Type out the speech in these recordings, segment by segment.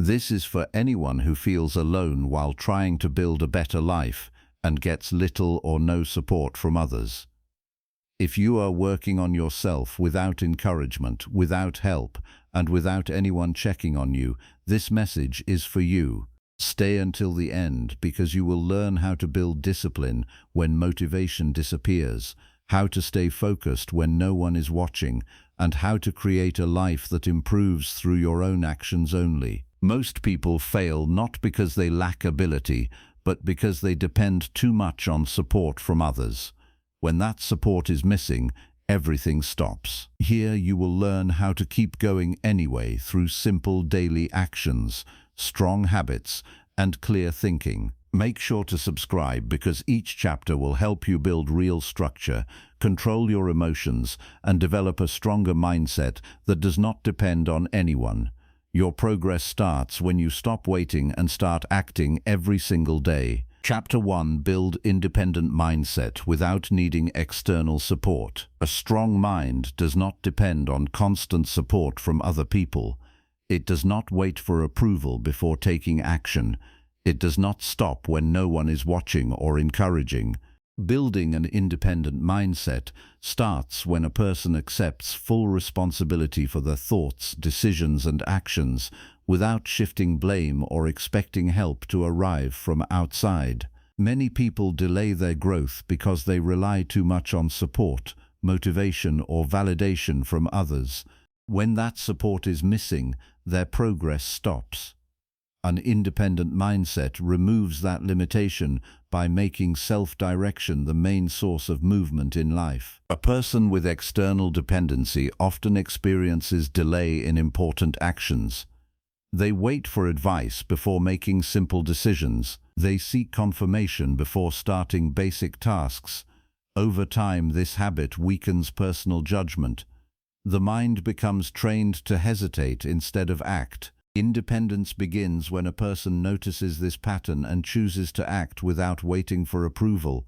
This is for anyone who feels alone while trying to build a better life and gets little or no support from others. If you are working on yourself without encouragement, without help, and without anyone checking on you, this message is for you. Stay until the end because you will learn how to build discipline when motivation disappears, how to stay focused when no one is watching, and how to create a life that improves through your own actions only. Most people fail not because they lack ability, but because they depend too much on support from others. When that support is missing, everything stops. Here you will learn how to keep going anyway through simple daily actions, strong habits, and clear thinking. Make sure to subscribe because each chapter will help you build real structure, control your emotions, and develop a stronger mindset that does not depend on anyone. Your progress starts when you stop waiting and start acting every single day. Chapter 1. Build independent mindset without needing external support. A strong mind does not depend on constant support from other people. It does not wait for approval before taking action. It does not stop when no one is watching or encouraging. Building an independent mindset starts when a person accepts full responsibility for their thoughts, decisions, and actions without shifting blame or expecting help to arrive from outside. Many people delay their growth because they rely too much on support, motivation, or validation from others. When that support is missing, their progress stops. An independent mindset removes that limitation by making self-direction the main source of movement in life. A person with external dependency often experiences delay in important actions. They wait for advice before making simple decisions. They seek confirmation before starting basic tasks. Over time, this habit weakens personal judgment. The mind becomes trained to hesitate instead of act. Independence begins when a person notices this pattern and chooses to act without waiting for approval.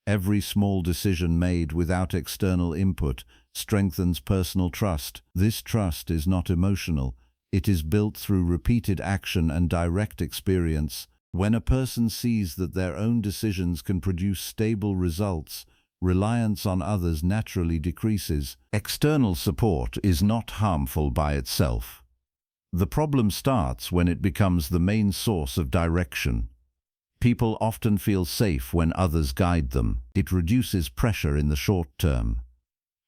Every small decision made without external input strengthens personal trust. This trust is not emotional. It is built through repeated action and direct experience. When a person sees that their own decisions can produce stable results, reliance on others naturally decreases. External support is not harmful by itself. The problem starts when it becomes the main source of direction. People often feel safe when others guide them. It reduces pressure in the short term.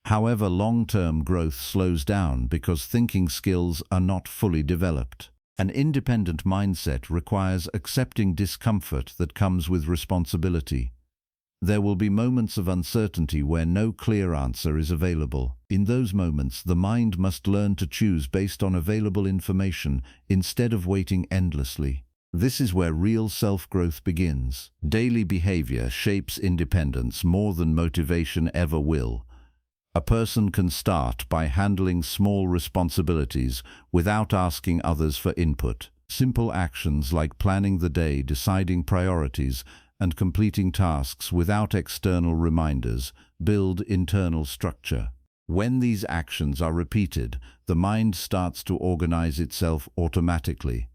However, long-term growth slows down because thinking skills are not fully developed. An independent mindset requires accepting discomfort that comes with responsibility. There will be moments of uncertainty where no clear answer is available. In those moments, the mind must learn to choose based on available information instead of waiting endlessly. This is where real self-growth begins. Daily behavior shapes independence more than motivation ever will. A person can start by handling small responsibilities without asking others for input. Simple actions like planning the day, deciding priorities, and completing tasks without external reminders build internal structure. When these actions are repeated, the mind starts to organize itself automatically.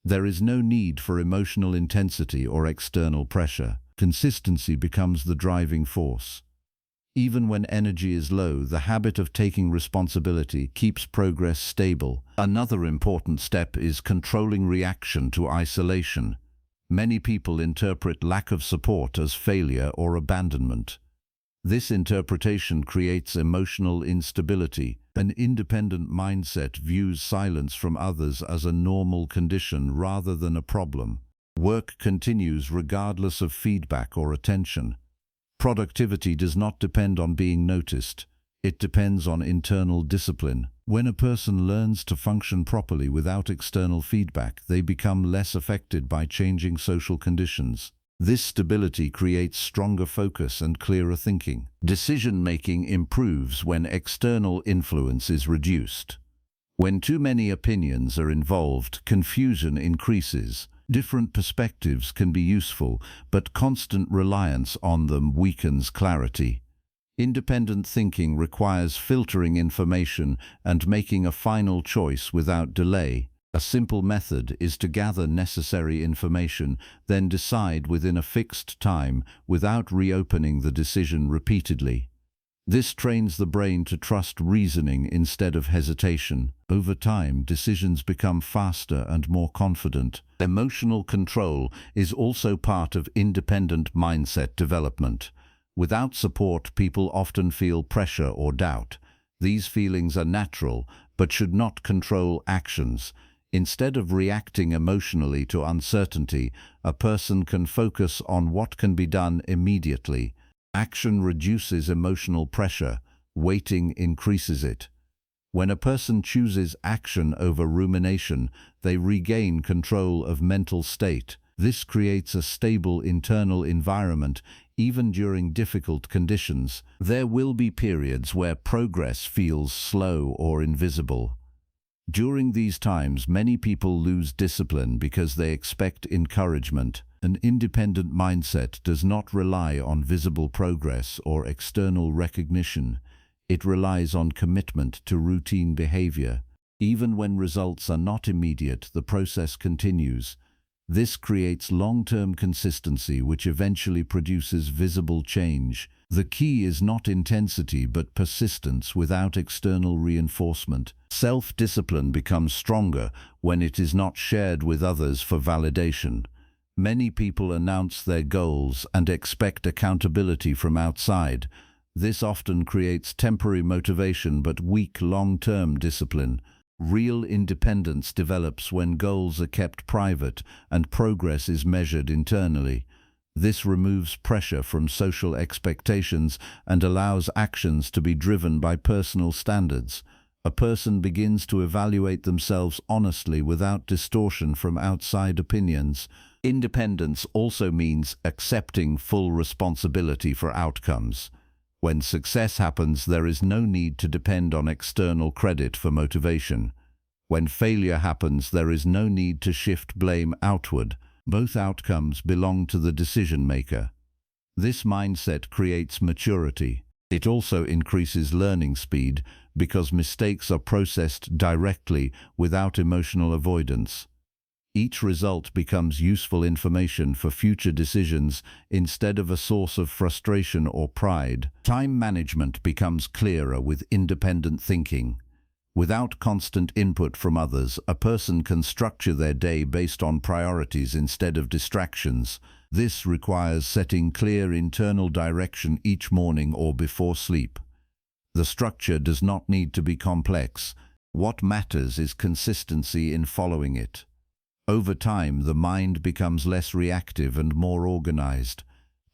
There is no need for emotional intensity or external pressure. Consistency becomes the driving force. Even when energy is low, the habit of taking responsibility keeps progress stable. Another important step is controlling reaction to isolation. Many people interpret lack of support as failure or abandonment. This interpretation creates emotional instability. An independent mindset views silence from others as a normal condition rather than a problem. Work continues regardless of feedback or attention. Productivity does not depend on being noticed. It depends on internal discipline. When a person learns to function properly without external feedback, they become less affected by changing social conditions. This stability creates stronger focus and clearer thinking. Decision-making improves when external influence is reduced. When too many opinions are involved, confusion increases. Different perspectives can be useful, but constant reliance on them weakens clarity. Independent thinking requires filtering information and making a final choice without delay. A simple method is to gather necessary information, then decide within a fixed time without reopening the decision repeatedly. This trains the brain to trust reasoning instead of hesitation. Over time, decisions become faster and more confident. Emotional control is also part of independent mindset development. Without support, people often feel pressure or doubt. These feelings are natural, but should not control actions. Instead of reacting emotionally to uncertainty, a person can focus on what can be done immediately. Action reduces emotional pressure, waiting increases it. When a person chooses action over rumination, they regain control of mental state. This creates a stable internal environment, even during difficult conditions. There will be periods where progress feels slow or invisible. During these times, many people lose discipline because they expect encouragement. An independent mindset does not rely on visible progress or external recognition. It relies on commitment to routine behavior. Even when results are not immediate, the process continues. This creates long-term consistency, which eventually produces visible change. The key is not intensity but persistence without external reinforcement. Self-discipline becomes stronger when it is not shared with others for validation. Many people announce their goals and expect accountability from outside. This often creates temporary motivation but weak long-term discipline. Real independence develops when goals are kept private and progress is measured internally. This removes pressure from social expectations and allows actions to be driven by personal standards. A person begins to evaluate themselves honestly without distortion from outside opinions. Independence also means accepting full responsibility for outcomes. When success happens, there is no need to depend on external credit for motivation. When failure happens, there is no need to shift blame outward. Both outcomes belong to the decision maker. This mindset creates maturity. It also increases learning speed because mistakes are processed directly without emotional avoidance. Each result becomes useful information for future decisions instead of a source of frustration or pride. Time management becomes clearer with independent thinking. Without constant input from others, a person can structure their day based on priorities instead of distractions. This requires setting clear internal direction each morning or before sleep. The structure does not need to be complex. What matters is consistency in following it. Over time, the mind becomes less reactive and more organized.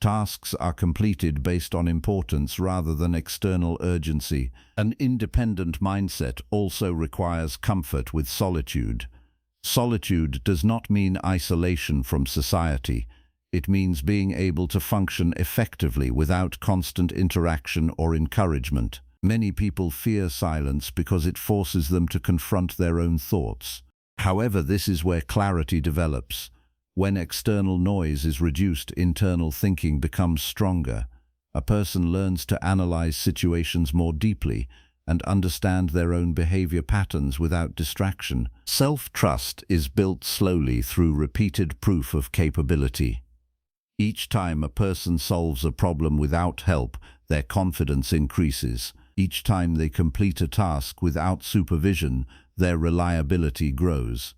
Tasks are completed based on importance rather than external urgency. An independent mindset also requires comfort with solitude. Solitude does not mean isolation from society. It means being able to function effectively without constant interaction or encouragement. Many people fear silence because it forces them to confront their own thoughts. However, this is where clarity develops. When external noise is reduced, internal thinking becomes stronger. A person learns to analyze situations more deeply and understand their own behavior patterns without distraction. Self-trust is built slowly through repeated proof of capability. Each time a person solves a problem without help, their confidence increases. Each time they complete a task without supervision, their reliability grows.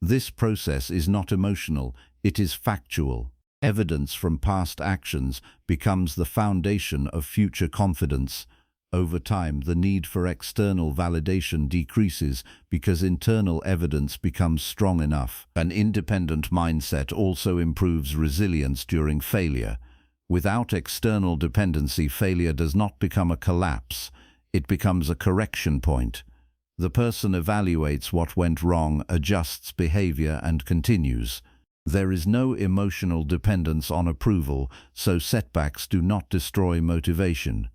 This process is not emotional, it is factual. Evidence from past actions becomes the foundation of future confidence. Over time, the need for external validation decreases because internal evidence becomes strong enough. An independent mindset also improves resilience during failure. Without external dependency, failure does not become a collapse. It becomes a correction point. The person evaluates what went wrong, adjusts behavior, and continues. There is no emotional dependence on approval, so setbacks do not destroy motivation.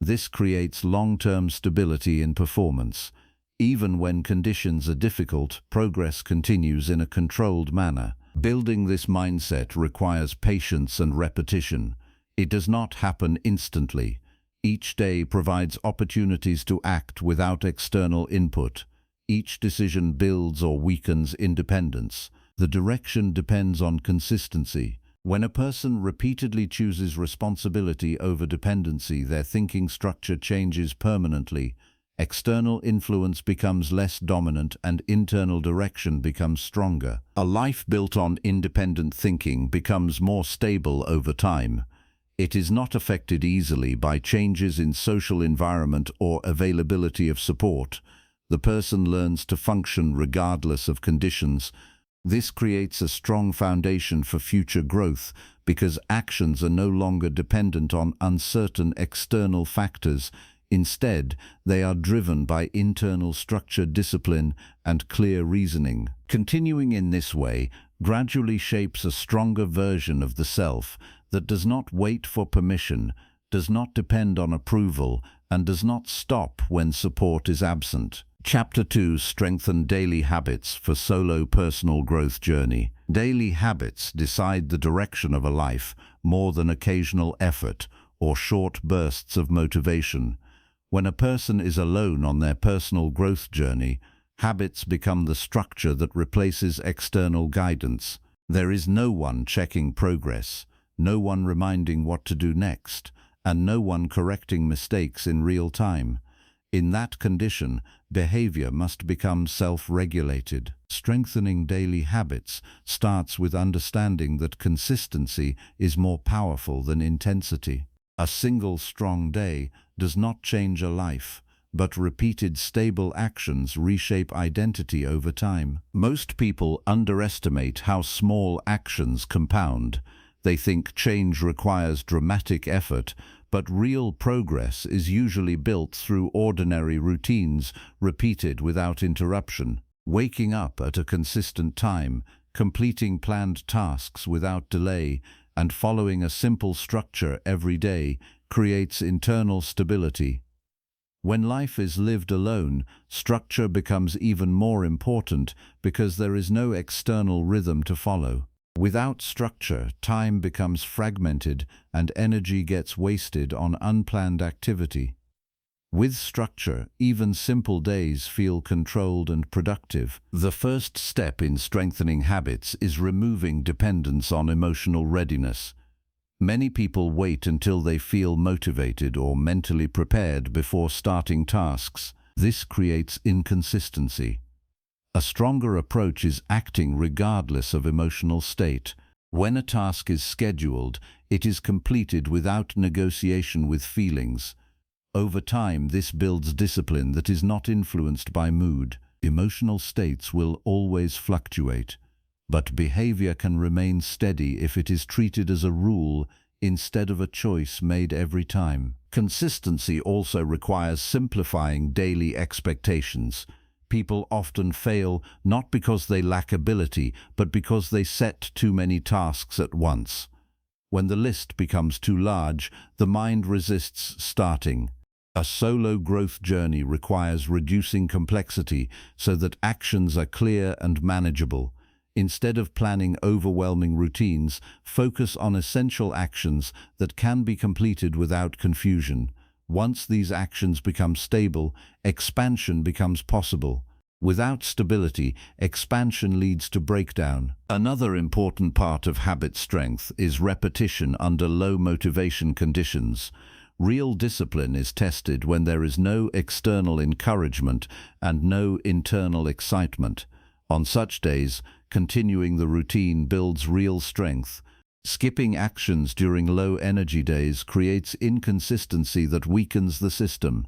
This creates long-term stability in performance. Even when conditions are difficult, progress continues in a controlled manner. Building this mindset requires patience and repetition. It does not happen instantly. Each day provides opportunities to act without external input. Each decision builds or weakens independence. The direction depends on consistency. When a person repeatedly chooses responsibility over dependency, their thinking structure changes permanently. External influence becomes less dominant and internal direction becomes stronger. A life built on independent thinking becomes more stable over time. It is not affected easily by changes in social environment or availability of support. The person learns to function regardless of conditions. This creates a strong foundation for future growth because actions are no longer dependent on uncertain external factors. Instead, they are driven by internal structure, discipline, and clear reasoning. Continuing in this way gradually shapes a stronger version of the self that does not wait for permission, does not depend on approval, and does not stop when support is absent. Chapter 2: Strengthen Daily Habits for Solo Personal Growth Journey. Daily habits decide the direction of a life more than occasional effort or short bursts of motivation. When a person is alone on their personal growth journey, habits become the structure that replaces external guidance. There is no one checking progress, no one reminding what to do next, and no one correcting mistakes in real time. In that condition, behavior must become self-regulated. Strengthening daily habits starts with understanding that consistency is more powerful than intensity. A single strong day does not change a life, but repeated stable actions reshape identity over time. Most people underestimate how small actions compound. They think change requires dramatic effort, but real progress is usually built through ordinary routines repeated without interruption. Waking up at a consistent time, completing planned tasks without delay, and following a simple structure every day creates internal stability. When life is lived alone, structure becomes even more important because there is no external rhythm to follow. Without structure, time becomes fragmented and energy gets wasted on unplanned activity. With structure, even simple days feel controlled and productive. The first step in strengthening habits is removing dependence on emotional readiness. Many people wait until they feel motivated or mentally prepared before starting tasks. This creates inconsistency. A stronger approach is acting regardless of emotional state. When a task is scheduled, it is completed without negotiation with feelings. Over time, this builds discipline that is not influenced by mood. Emotional states will always fluctuate, but behavior can remain steady if it is treated as a rule instead of a choice made every time. Consistency also requires simplifying daily expectations. People often fail not because they lack ability, but because they set too many tasks at once. When the list becomes too large, the mind resists starting. A solo growth journey requires reducing complexity so that actions are clear and manageable. Instead of planning overwhelming routines, focus on essential actions that can be completed without confusion. Once these actions become stable, expansion becomes possible. Without stability, expansion leads to breakdown. Another important part of habit strength is repetition under low motivation conditions. Real discipline is tested when there is no external encouragement and no internal excitement. On such days, continuing the routine builds real strength. Skipping actions during low-energy days creates inconsistency that weakens the system.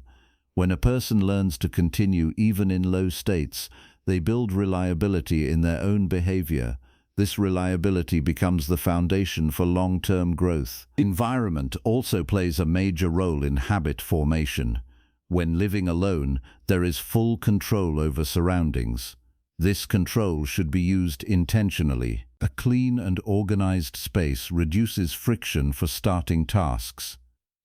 When a person learns to continue even in low states, they build reliability in their own behavior. This reliability becomes the foundation for long-term growth. Environment also plays a major role in habit formation. When living alone, there is full control over surroundings. This control should be used intentionally. A clean and organized space reduces friction for starting tasks.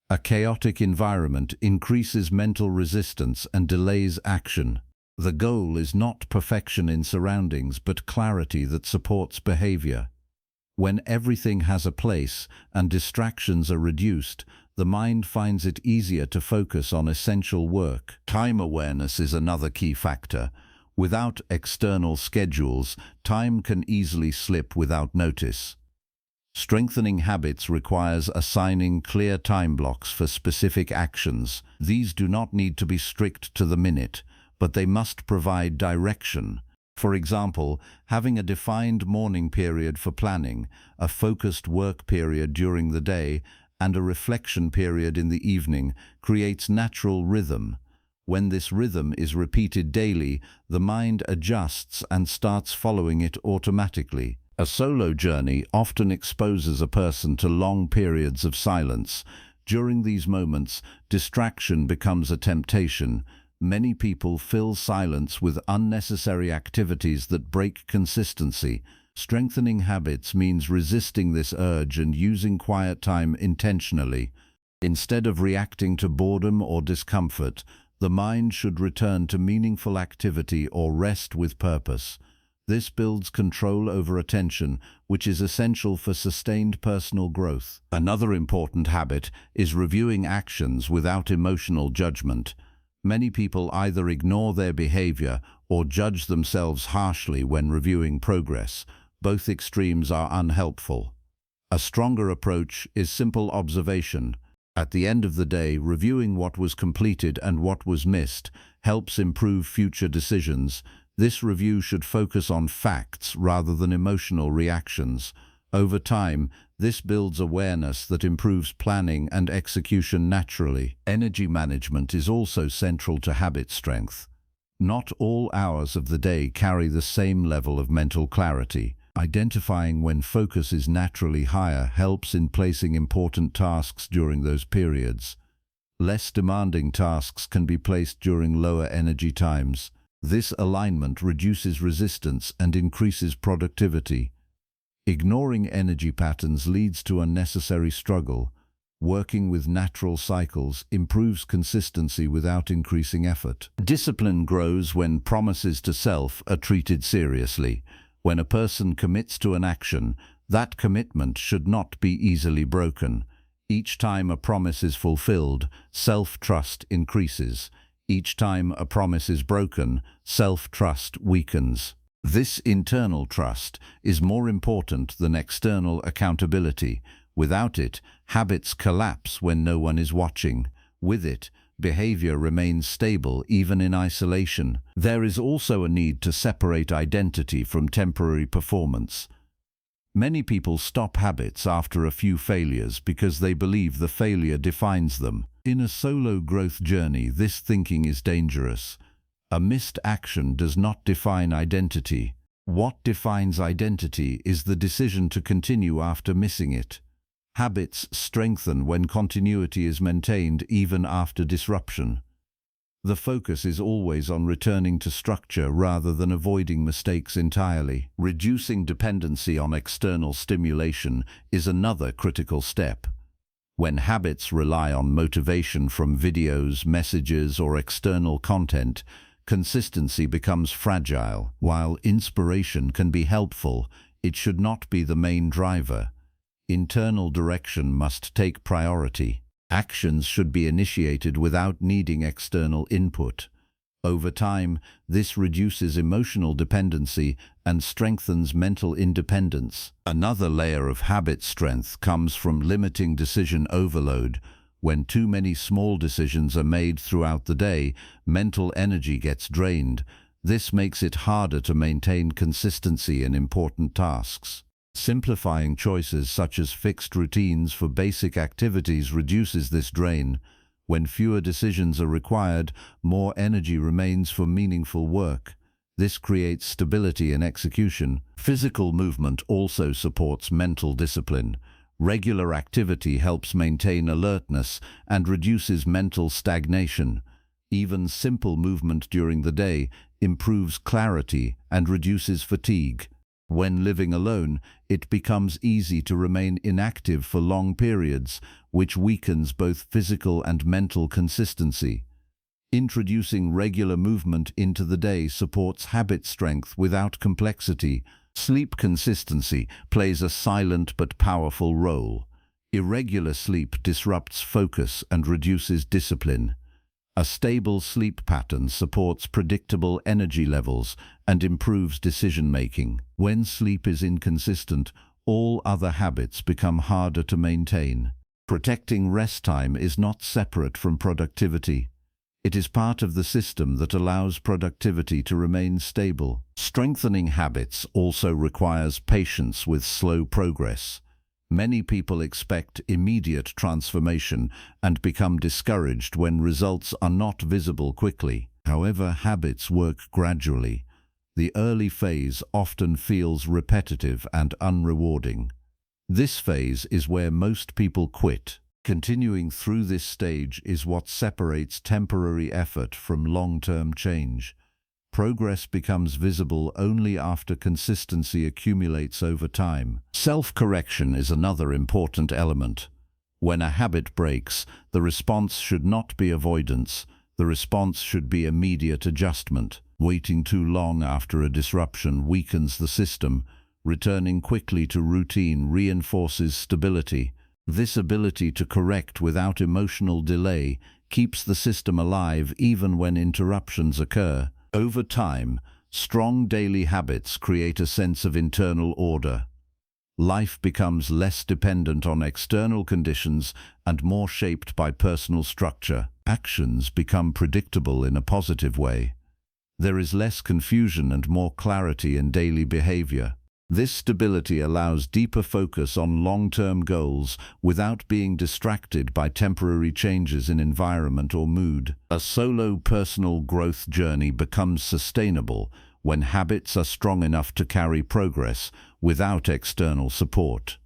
A chaotic environment increases mental resistance and delays action. The goal is not perfection in surroundings, but clarity that supports behavior. When everything has a place and distractions are reduced, the mind finds it easier to focus on essential work. Time awareness is another key factor. Without external schedules, time can easily slip without notice. Strengthening habits requires assigning clear time blocks for specific actions. These do not need to be strict to the minute, but they must provide direction. For example, having a defined morning period for planning, a focused work period during the day, and a reflection period in the evening creates natural rhythm. When this rhythm is repeated daily, the mind adjusts and starts following it automatically. A solo journey often exposes a person to long periods of silence. During these moments, distraction becomes a temptation. Many people fill silence with unnecessary activities that break consistency. Strengthening habits means resisting this urge and using quiet time intentionally. Instead of reacting to boredom or discomfort, the mind should return to meaningful activity or rest with purpose. This builds control over attention, which is essential for sustained personal growth. Another important habit is reviewing actions without emotional judgment. Many people either ignore their behavior or judge themselves harshly when reviewing progress. Both extremes are unhelpful. A stronger approach is simple observation. At the end of the day, reviewing what was completed and what was missed helps improve future decisions. This review should focus on facts rather than emotional reactions. Over time, this builds awareness that improves planning and execution naturally. Energy management is also central to habit strength. Not all hours of the day carry the same level of mental clarity. Identifying when focus is naturally higher helps in placing important tasks during those periods. Less demanding tasks can be placed during lower energy times. This alignment reduces resistance and increases productivity. Ignoring energy patterns leads to unnecessary struggle. Working with natural cycles improves consistency without increasing effort. Discipline grows when promises to self are treated seriously. When a person commits to an action, that commitment should not be easily broken. Each time a promise is fulfilled, self-trust increases. Each time a promise is broken, self-trust weakens. This internal trust is more important than external accountability. Without it, habits collapse when no one is watching. With it, behavior remains stable even in isolation. There is also a need to separate identity from temporary performance. Many people stop habits after a few failures because they believe the failure defines them. In a solo growth journey, this thinking is dangerous. A missed action does not define identity. What defines identity is the decision to continue after missing it. Habits strengthen when continuity is maintained even after disruption. The focus is always on returning to structure rather than avoiding mistakes entirely. Reducing dependency on external stimulation is another critical step. When habits rely on motivation from videos, messages, or external content, consistency becomes fragile. While inspiration can be helpful, it should not be the main driver. Internal direction must take priority. Actions should be initiated without needing external input. Over time, this reduces emotional dependency and strengthens mental independence. Another layer of habit strength comes from limiting decision overload. When too many small decisions are made throughout the day, mental energy gets drained. This makes it harder to maintain consistency in important tasks. Simplifying choices such as fixed routines for basic activities reduces this drain. When fewer decisions are required, more energy remains for meaningful work. This creates stability in execution. Physical movement also supports mental discipline. Regular activity helps maintain alertness and reduces mental stagnation. Even simple movement during the day improves clarity and reduces fatigue. When living alone, it becomes easy to remain inactive for long periods, which weakens both physical and mental consistency. Introducing regular movement into the day supports habit strength without complexity. Sleep consistency plays a silent but powerful role. Irregular sleep disrupts focus and reduces discipline. A stable sleep pattern supports predictable energy levels and improves decision-making. When sleep is inconsistent, all other habits become harder to maintain. Protecting rest time is not separate from productivity. It is part of the system that allows productivity to remain stable. Strengthening habits also requires patience with slow progress. Many people expect immediate transformation and become discouraged when results are not visible quickly. However, habits work gradually. The early phase often feels repetitive and unrewarding. This phase is where most people quit. Continuing through this stage is what separates temporary effort from long-term change. Progress becomes visible only after consistency accumulates over time. Self-correction is another important element. When a habit breaks, the response should not be avoidance. The response should be immediate adjustment. Waiting too long after a disruption weakens the system. Returning quickly to routine reinforces stability. This ability to correct without emotional delay keeps the system alive even when interruptions occur. Over time, strong daily habits create a sense of internal order. Life becomes less dependent on external conditions and more shaped by personal structure. Actions become predictable in a positive way. There is less confusion and more clarity in daily behavior. This stability allows deeper focus on long-term goals without being distracted by temporary changes in environment or mood. A solo personal growth journey becomes sustainable when habits are strong enough to carry progress without external support.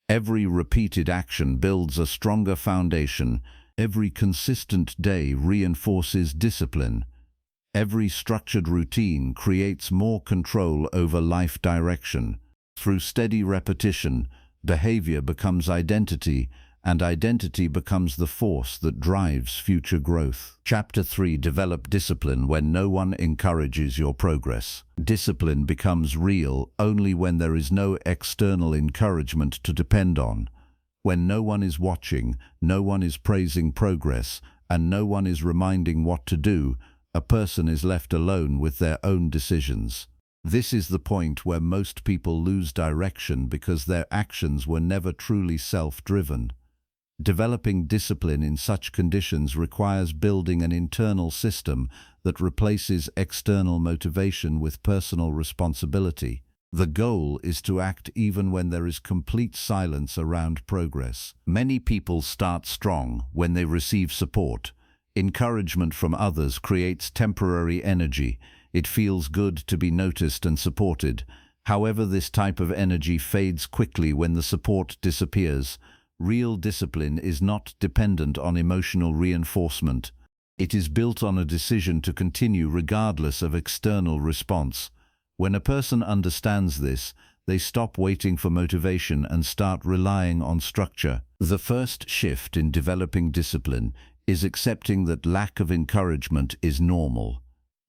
Every repeated action builds a stronger foundation. Every consistent day reinforces discipline. Every structured routine creates more control over life direction. Through steady repetition, behavior becomes identity, and identity becomes the force that drives future growth. Chapter 3: Develop discipline when no one encourages your progress. Discipline becomes real only when there is no external encouragement to depend on. When no one is watching, no one is praising progress, and no one is reminding what to do, a person is left alone with their own decisions. This is the point where most people lose direction because their actions were never truly self-driven. Developing discipline in such conditions requires building an internal system that replaces external motivation with personal responsibility. The goal is to act even when there is complete silence around progress. Many people start strong when they receive support. Encouragement from others creates temporary energy. It feels good to be noticed and supported. However, this type of energy fades quickly when the support disappears. Real discipline is not dependent on emotional reinforcement. It is built on a decision to continue regardless of external response. When a person understands this, they stop waiting for motivation and start relying on structure. The first shift in developing discipline is accepting that lack of encouragement is normal.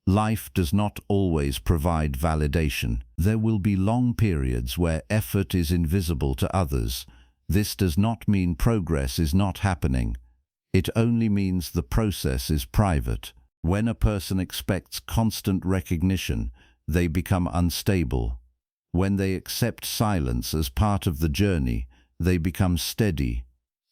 Life does not always provide validation. There will be long periods where effort is invisible to others. This does not mean progress is not happening. It only means the process is private. When a person expects constant recognition, they become unstable. When they accept silence as part of the journey, they become steady.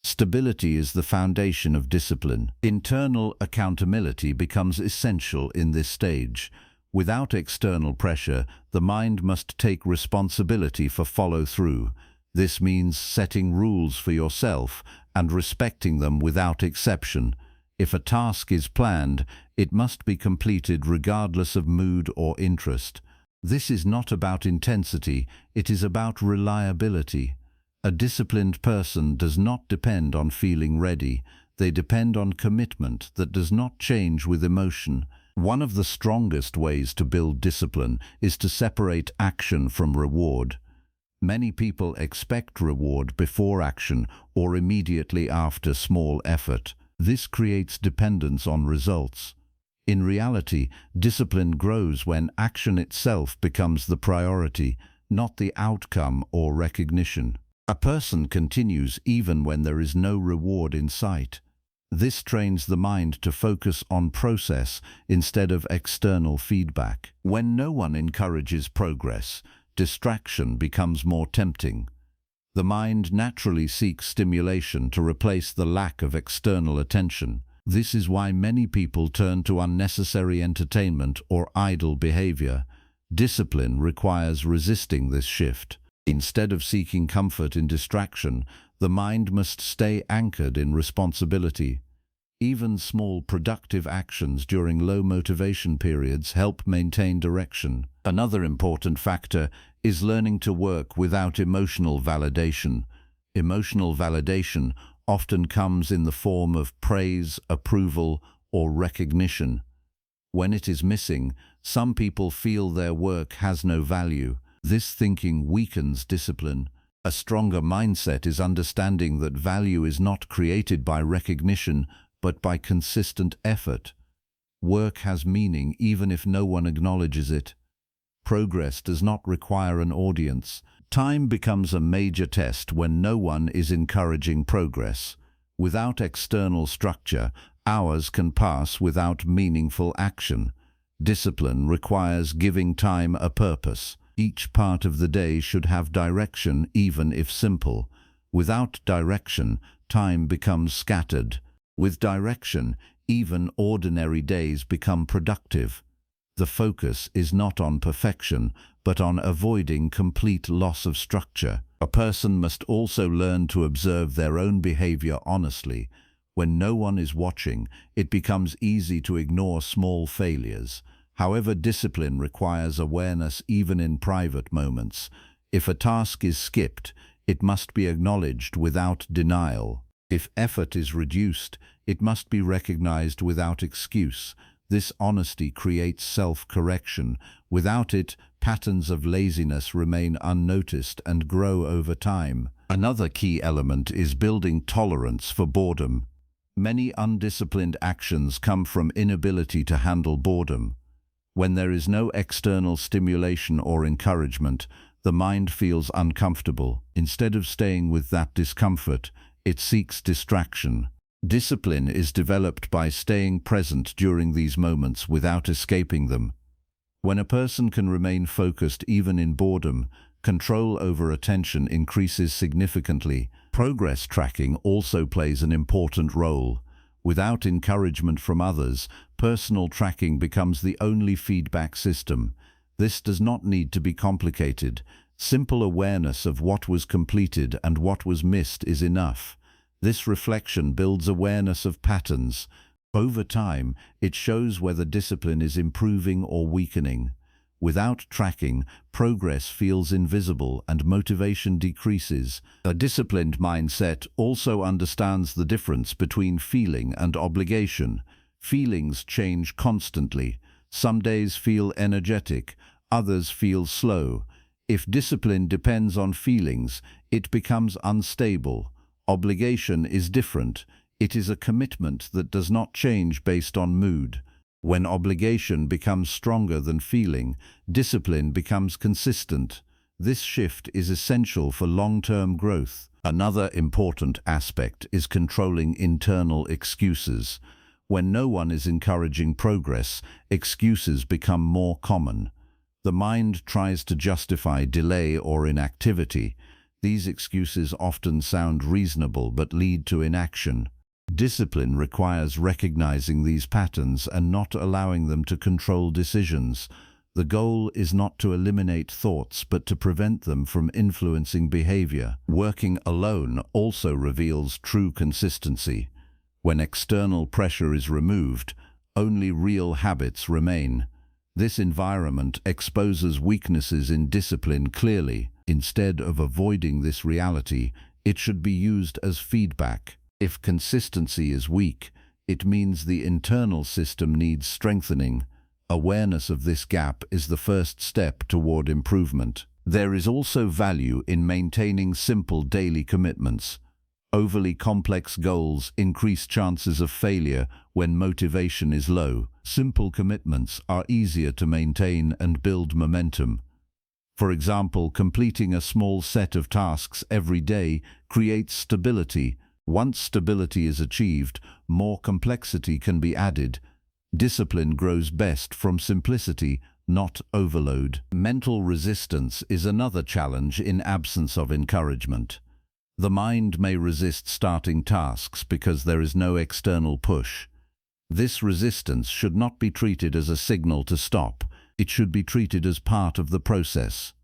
Stability is the foundation of discipline. Internal accountability becomes essential in this stage. Without external pressure, the mind must take responsibility for follow-through. This means setting rules for yourself and respecting them without exception. If a task is planned, it must be completed regardless of mood or interest. This is not about intensity, it is about reliability. A disciplined person does not depend on feeling ready. They depend on commitment that does not change with emotion. One of the strongest ways to build discipline is to separate action from reward. Many people expect reward before action or immediately after small effort. This creates dependence on results. In reality, discipline grows when action itself becomes the priority, not the outcome or recognition. A person continues even when there is no reward in sight. This trains the mind to focus on process instead of external feedback. When no one encourages progress, distraction becomes more tempting. The mind naturally seeks stimulation to replace the lack of external attention. This is why many people turn to unnecessary entertainment or idle behavior. Discipline requires resisting this shift. Instead of seeking comfort in distraction, the mind must stay anchored in responsibility. Even small productive actions during low motivation periods help maintain direction. Another important factor is learning to work without emotional validation. Emotional validation often comes in the form of praise, approval, or recognition. When it is missing, some people feel their work has no value. This thinking weakens discipline. A stronger mindset is understanding that value is not created by recognition, but by consistent effort. Work has meaning even if no one acknowledges it. Progress does not require an audience. Time becomes a major test when no one is encouraging progress. Without external structure, hours can pass without meaningful action. Discipline requires giving time a purpose. Each part of the day should have direction, even if simple. Without direction, time becomes scattered. With direction, even ordinary days become productive. The focus is not on perfection, but on avoiding complete loss of structure. A person must also learn to observe their own behavior honestly. When no one is watching, it becomes easy to ignore small failures. However, discipline requires awareness even in private moments. If a task is skipped, it must be acknowledged without denial. If effort is reduced, it must be recognized without excuse. This honesty creates self-correction. Without it, patterns of laziness remain unnoticed and grow over time. Another key element is building tolerance for boredom. Many undisciplined actions come from inability to handle boredom. When there is no external stimulation or encouragement, the mind feels uncomfortable. Instead of staying with that discomfort, it seeks distraction. Discipline is developed by staying present during these moments without escaping them. When a person can remain focused even in boredom, control over attention increases significantly. Progress tracking also plays an important role. Without encouragement from others, personal tracking becomes the only feedback system. This does not need to be complicated. Simple awareness of what was completed and what was missed is enough. This reflection builds awareness of patterns. Over time, it shows whether discipline is improving or weakening. Without tracking, progress feels invisible and motivation decreases. A disciplined mindset also understands the difference between feeling and obligation. Feelings change constantly. Some days feel energetic, others feel slow. If discipline depends on feelings, it becomes unstable. Obligation is different. It is a commitment that does not change based on mood. When obligation becomes stronger than feeling, discipline becomes consistent. This shift is essential for long-term growth. Another important aspect is controlling internal excuses. When no one is encouraging progress, excuses become more common. The mind tries to justify delay or inactivity. These excuses often sound reasonable but lead to inaction. Discipline requires recognizing these patterns and not allowing them to control decisions. The goal is not to eliminate thoughts, but to prevent them from influencing behavior. Working alone also reveals true consistency. When external pressure is removed, only real habits remain. This environment exposes weaknesses in discipline clearly. Instead of avoiding this reality, it should be used as feedback. If consistency is weak, it means the internal system needs strengthening. Awareness of this gap is the first step toward improvement. There is also value in maintaining simple daily commitments. Overly complex goals increase chances of failure when motivation is low. Simple commitments are easier to maintain and build momentum. For example, completing a small set of tasks every day creates stability, Once stability is achieved, more complexity can be added. Discipline grows best from simplicity, not overload. Mental resistance is another challenge in absence of encouragement. The mind may resist starting tasks because there is no external push. This resistance should not be treated as a signal to stop. It should be treated as part of the process.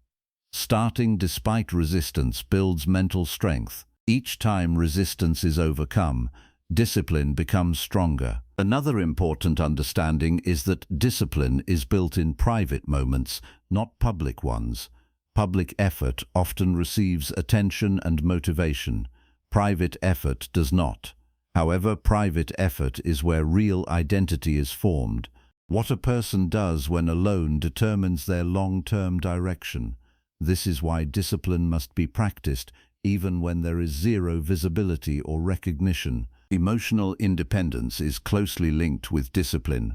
Starting despite resistance builds mental strength. Each time resistance is overcome, discipline becomes stronger. Another important understanding is that discipline is built in private moments, not public ones. Public effort often receives attention and motivation. Private effort does not. However, private effort is where real identity is formed. What a person does when alone determines their long-term direction. This is why discipline must be practiced even when there is zero visibility or recognition. Emotional independence is closely linked with discipline.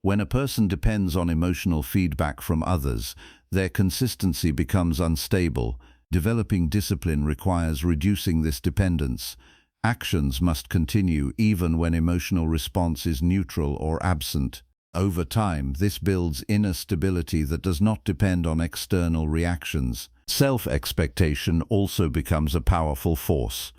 When a person depends on emotional feedback from others, their consistency becomes unstable. Developing discipline requires reducing this dependence. Actions must continue even when emotional response is neutral or absent. Over time, this builds inner stability that does not depend on external reactions. Self-expectation also becomes a powerful force.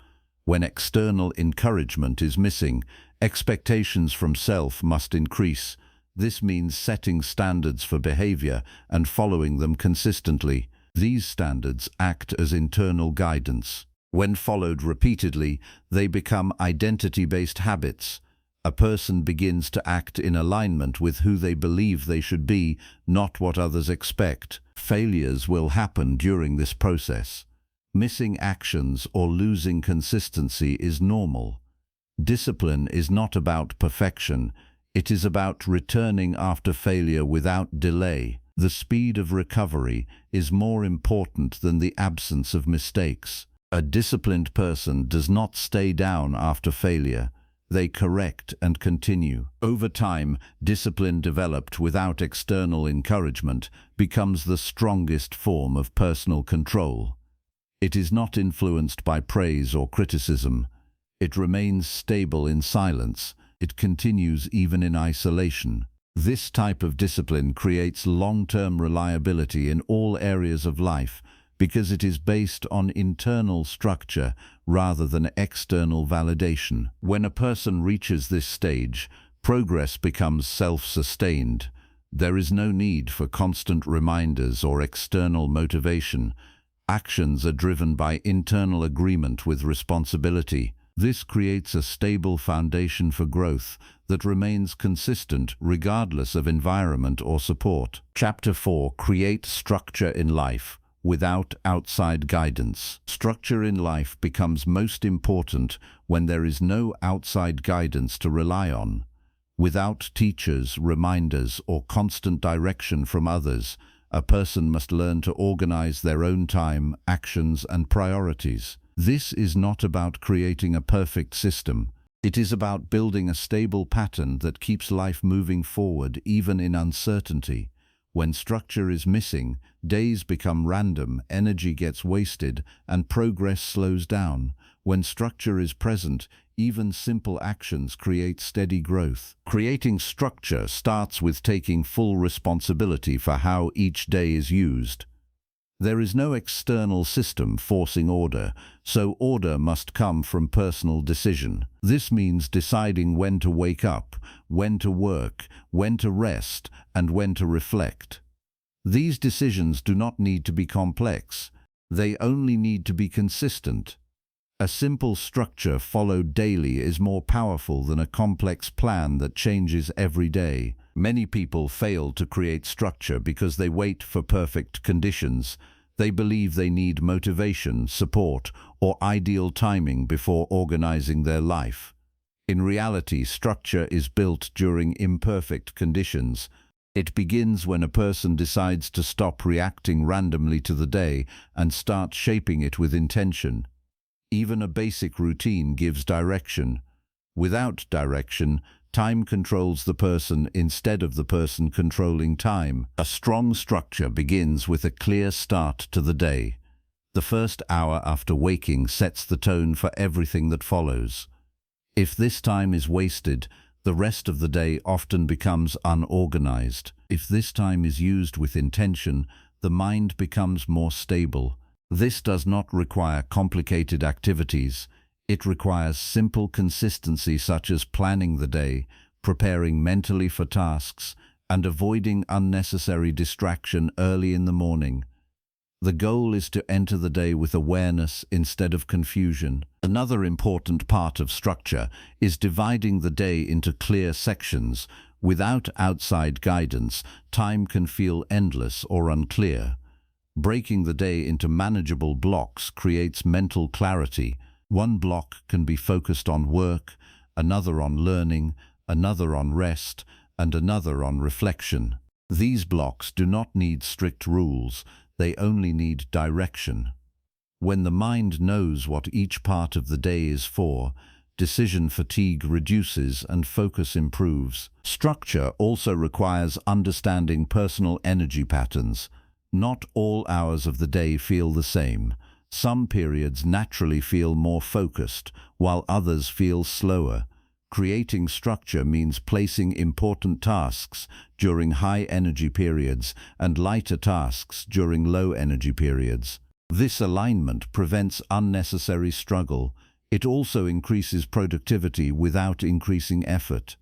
When external encouragement is missing, expectations from self must increase. This means setting standards for behavior and following them consistently. These standards act as internal guidance. When followed repeatedly, they become identity-based habits. A person begins to act in alignment with who they believe they should be, not what others expect. Failures will happen during this process. Missing actions or losing consistency is normal. Discipline is not about perfection. It is about returning after failure without delay. The speed of recovery is more important than the absence of mistakes. A disciplined person does not stay down after failure. They correct and continue. Over time, discipline developed without external encouragement becomes the strongest form of personal control. It is not influenced by praise or criticism. It remains stable in silence. It continues even in isolation. This type of discipline creates long-term reliability in all areas of life because it is based on internal structure rather than external validation. When a person reaches this stage, progress becomes self-sustained. There is no need for constant reminders or external motivation. Actions are driven by internal agreement with responsibility. This creates a stable foundation for growth that remains consistent regardless of environment or support. Chapter 4: Create structure in life without outside guidance. Structure in life becomes most important when there is no outside guidance to rely on. Without teachers, reminders, or constant direction from others, a person must learn to organize their own time, actions, and priorities. This is not about creating a perfect system. It is about building a stable pattern that keeps life moving forward even in uncertainty. When structure is missing, days become random, energy gets wasted, and progress slows down. When structure is present, even simple actions create steady growth. Creating structure starts with taking full responsibility for how each day is used. There is no external system forcing order, so order must come from personal decision. This means deciding when to wake up, when to work, when to rest, and when to reflect. These decisions do not need to be complex. They only need to be consistent. A simple structure followed daily is more powerful than a complex plan that changes every day. Many people fail to create structure because they wait for perfect conditions. They believe they need motivation, support, or ideal timing before organizing their life. In reality, structure is built during imperfect conditions. It begins when a person decides to stop reacting randomly to the day and start shaping it with intention. Even a basic routine gives direction. Without direction, time controls the person instead of the person controlling time. A strong structure begins with a clear start to the day. The first hour after waking sets the tone for everything that follows. If this time is wasted, the rest of the day often becomes unorganized. If this time is used with intention, the mind becomes more stable. This does not require complicated activities. It requires simple consistency such as planning the day, preparing mentally for tasks, and avoiding unnecessary distraction early in the morning. The goal is to enter the day with awareness instead of confusion. Another important part of structure is dividing the day into clear sections. Without outside guidance, time can feel endless or unclear. Breaking the day into manageable blocks creates mental clarity. One block can be focused on work, another on learning, another on rest, and another on reflection. These blocks do not need strict rules. They only need direction. When the mind knows what each part of the day is for, decision fatigue reduces and focus improves. Structure also requires understanding personal energy patterns. Not all hours of the day feel the same. Some periods naturally feel more focused, while others feel slower. Creating structure means placing important tasks during high-energy periods and lighter tasks during low-energy periods. This alignment prevents unnecessary struggle. It also increases productivity without increasing effort.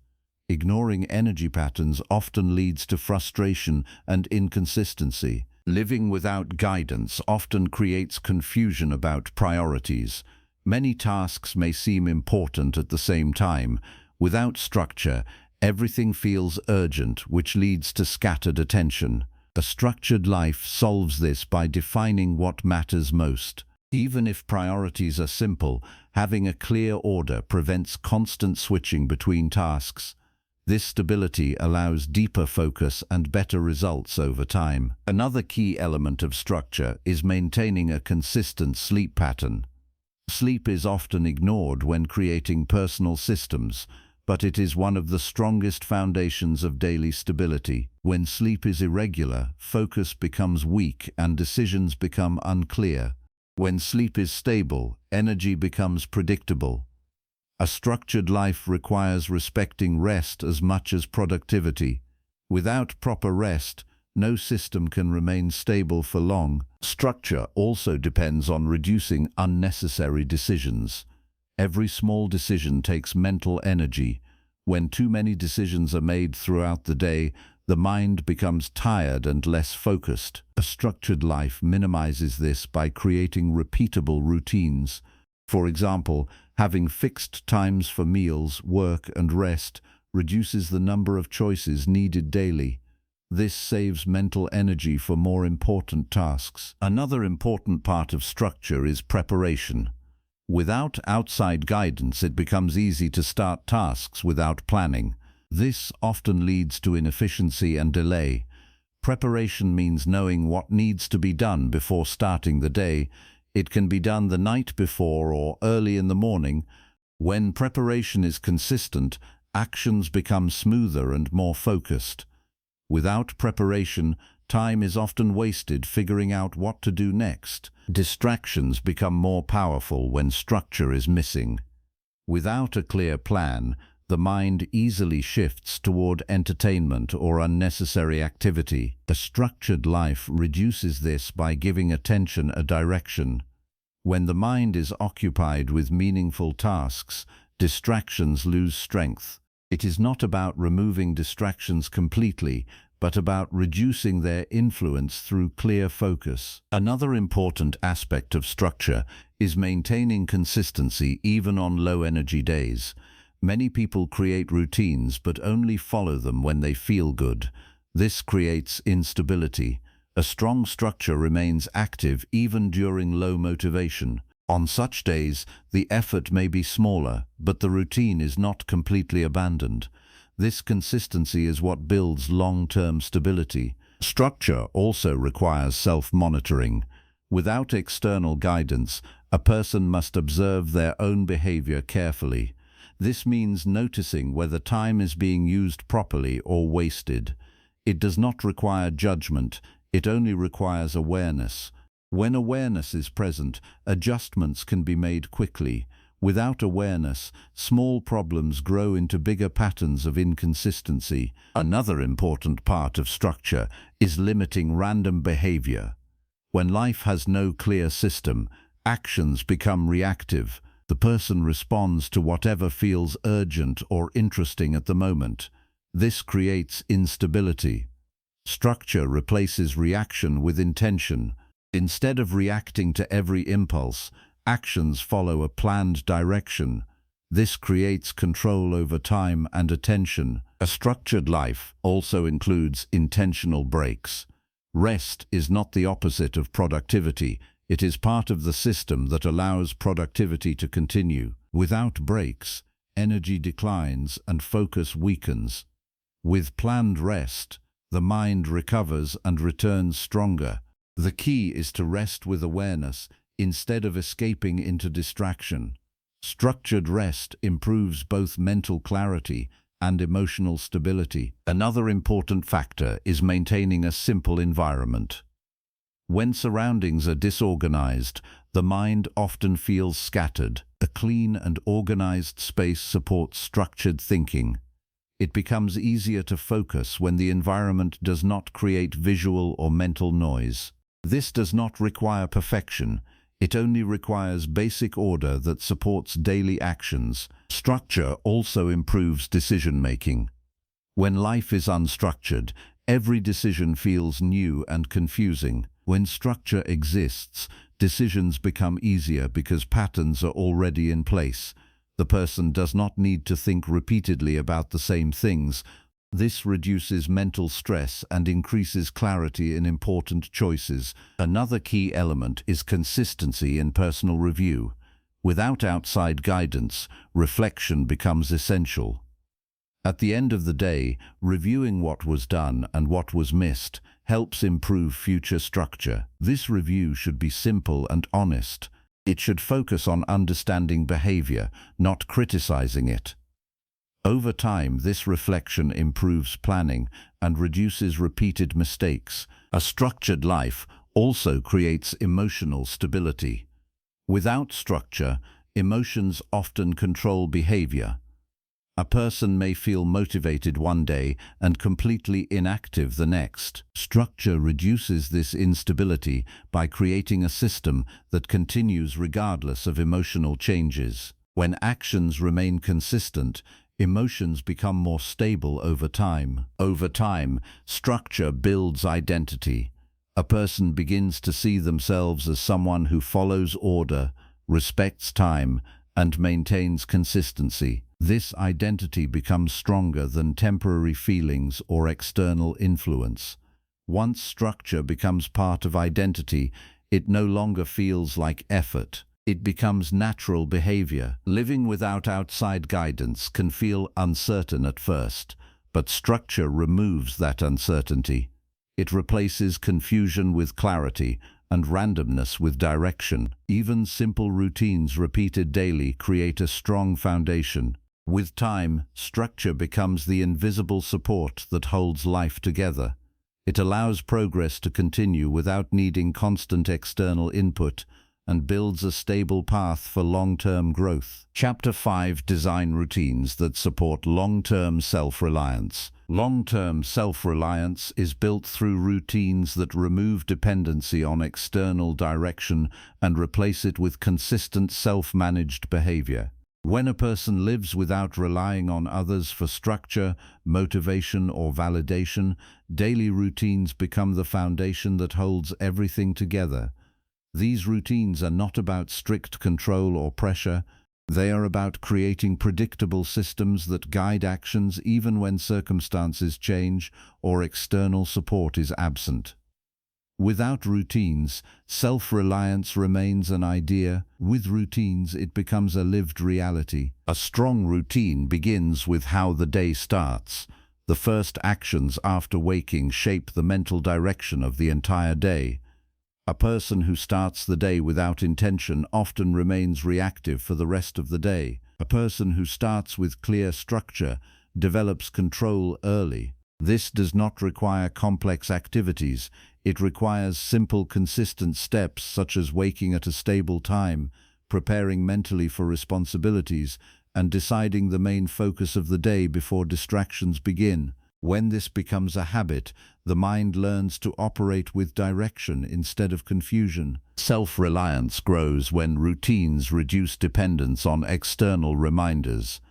Ignoring energy patterns often leads to frustration and inconsistency. Living without guidance often creates confusion about priorities. Many tasks may seem important at the same time. Without structure, everything feels urgent, which leads to scattered attention. A structured life solves this by defining what matters most. Even if priorities are simple, having a clear order prevents constant switching between tasks. This stability allows deeper focus and better results over time. Another key element of structure is maintaining a consistent sleep pattern. Sleep is often ignored when creating personal systems, but it is one of the strongest foundations of daily stability. When sleep is irregular, focus becomes weak and decisions become unclear. When sleep is stable, energy becomes predictable. A structured life requires respecting rest as much as productivity. Without proper rest, no system can remain stable for long. Structure also depends on reducing unnecessary decisions. Every small decision takes mental energy. When too many decisions are made throughout the day, the mind becomes tired and less focused. A structured life minimizes this by creating repeatable routines. For example, having fixed times for meals, work, and rest reduces the number of choices needed daily. This saves mental energy for more important tasks. Another important part of structure is preparation. Without outside guidance, it becomes easy to start tasks without planning. This often leads to inefficiency and delay. Preparation means knowing what needs to be done before starting the day. It can be done the night before or early in the morning. When preparation is consistent, actions become smoother and more focused. Without preparation, time is often wasted figuring out what to do next. Distractions become more powerful when structure is missing. Without a clear plan, the mind easily shifts toward entertainment or unnecessary activity. A structured life reduces this by giving attention a direction. When the mind is occupied with meaningful tasks, distractions lose strength. It is not about removing distractions completely, but about reducing their influence through clear focus. Another important aspect of structure is maintaining consistency even on low-energy days. Many people create routines but only follow them when they feel good. This creates instability. A strong structure remains active even during low motivation. On such days, the effort may be smaller, but the routine is not completely abandoned. This consistency is what builds long-term stability. Structure also requires self-monitoring. Without external guidance, a person must observe their own behavior carefully. This means noticing whether time is being used properly or wasted. It does not require judgment, it only requires awareness. When awareness is present, adjustments can be made quickly. Without awareness, small problems grow into bigger patterns of inconsistency. Another important part of structure is limiting random behavior. When life has no clear system, actions become reactive. The person responds to whatever feels urgent or interesting at the moment. This creates instability. Structure replaces reaction with intention. Instead of reacting to every impulse, actions follow a planned direction. This creates control over time and attention. A structured life also includes intentional breaks. Rest is not the opposite of productivity. It is part of the system that allows productivity to continue. Without breaks, energy declines and focus weakens. With planned rest, the mind recovers and returns stronger. The key is to rest with awareness instead of escaping into distraction. Structured rest improves both mental clarity and emotional stability. Another important factor is maintaining a simple environment. When surroundings are disorganized, the mind often feels scattered. A clean and organized space supports structured thinking. It becomes easier to focus when the environment does not create visual or mental noise. This does not require perfection. It only requires basic order that supports daily actions. Structure also improves decision-making. When life is unstructured, every decision feels new and confusing. When structure exists, decisions become easier because patterns are already in place. The person does not need to think repeatedly about the same things. This reduces mental stress and increases clarity in important choices. Another key element is consistency in personal review. Without outside guidance, reflection becomes essential. At the end of the day, reviewing what was done and what was missed helps improve future structure. This review should be simple and honest. It should focus on understanding behavior, not criticizing it. Over time, this reflection improves planning and reduces repeated mistakes. A structured life also creates emotional stability. Without structure, emotions often control behavior. A person may feel motivated one day and completely inactive the next. Structure reduces this instability by creating a system that continues regardless of emotional changes. When actions remain consistent, emotions become more stable over time. Over time, structure builds identity. A person begins to see themselves as someone who follows order, respects time, and maintains consistency. This identity becomes stronger than temporary feelings or external influence. Once structure becomes part of identity, it no longer feels like effort. It becomes natural behavior. Living without outside guidance can feel uncertain at first, but structure removes that uncertainty. It replaces confusion with clarity and randomness with direction. Even simple routines repeated daily create a strong foundation. With time, structure becomes the invisible support that holds life together. It allows progress to continue without needing constant external input and builds a stable path for long-term growth. Chapter 5: Design routines that support long-term self-reliance. Long-term self-reliance is built through routines that remove dependency on external direction and replace it with consistent self-managed behavior. When a person lives without relying on others for structure, motivation, or validation, daily routines become the foundation that holds everything together. These routines are not about strict control or pressure. They are about creating predictable systems that guide actions even when circumstances change or external support is absent. Without routines, self-reliance remains an idea. With routines, it becomes a lived reality. A strong routine begins with how the day starts. The first actions after waking shape the mental direction of the entire day. A person who starts the day without intention often remains reactive for the rest of the day. A person who starts with clear structure develops control early. This does not require complex activities. It requires simple, consistent steps such as waking at a stable time, preparing mentally for responsibilities, and deciding the main focus of the day before distractions begin. When this becomes a habit, the mind learns to operate with direction instead of confusion. Self-reliance grows when routines reduce dependence on external reminders.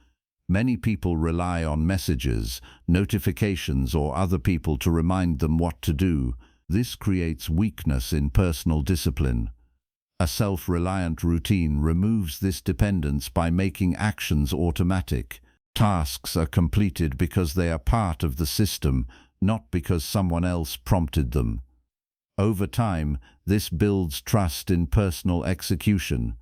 Many people rely on messages, notifications, or other people to remind them what to do. This creates weakness in personal discipline. A self-reliant routine removes this dependence by making actions automatic. Tasks are completed because they are part of the system, not because someone else prompted them. Over time, this builds trust in personal execution.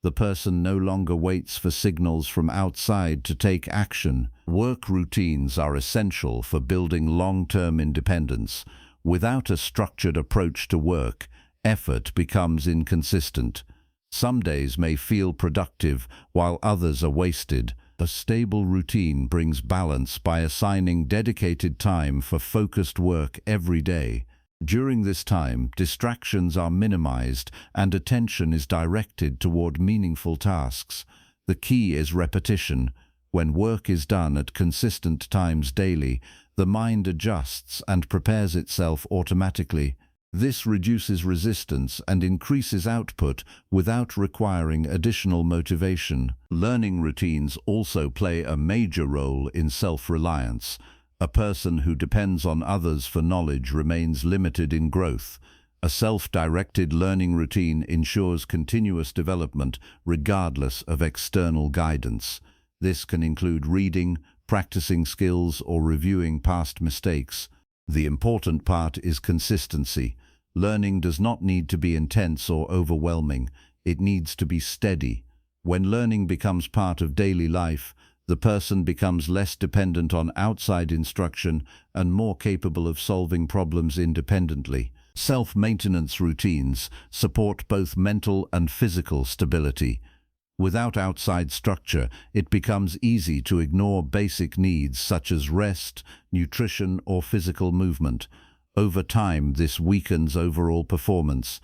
The person no longer waits for signals from outside to take action. Work routines are essential for building long-term independence. Without a structured approach to work, effort becomes inconsistent. Some days may feel productive, while others are wasted. A stable routine brings balance by assigning dedicated time for focused work every day. During this time, distractions are minimized and attention is directed toward meaningful tasks. The key is repetition. When work is done at consistent times daily, the mind adjusts and prepares itself automatically. This reduces resistance and increases output without requiring additional motivation. Learning routines also play a major role in self-reliance. A person who depends on others for knowledge remains limited in growth. A self-directed learning routine ensures continuous development regardless of external guidance. This can include reading, practicing skills, or reviewing past mistakes. The important part is consistency. Learning does not need to be intense or overwhelming. It needs to be steady. When learning becomes part of daily life, the person becomes less dependent on outside instruction and more capable of solving problems independently. Self-maintenance routines support both mental and physical stability. Without outside structure, it becomes easy to ignore basic needs such as rest, nutrition, or physical movement. Over time, this weakens overall performance.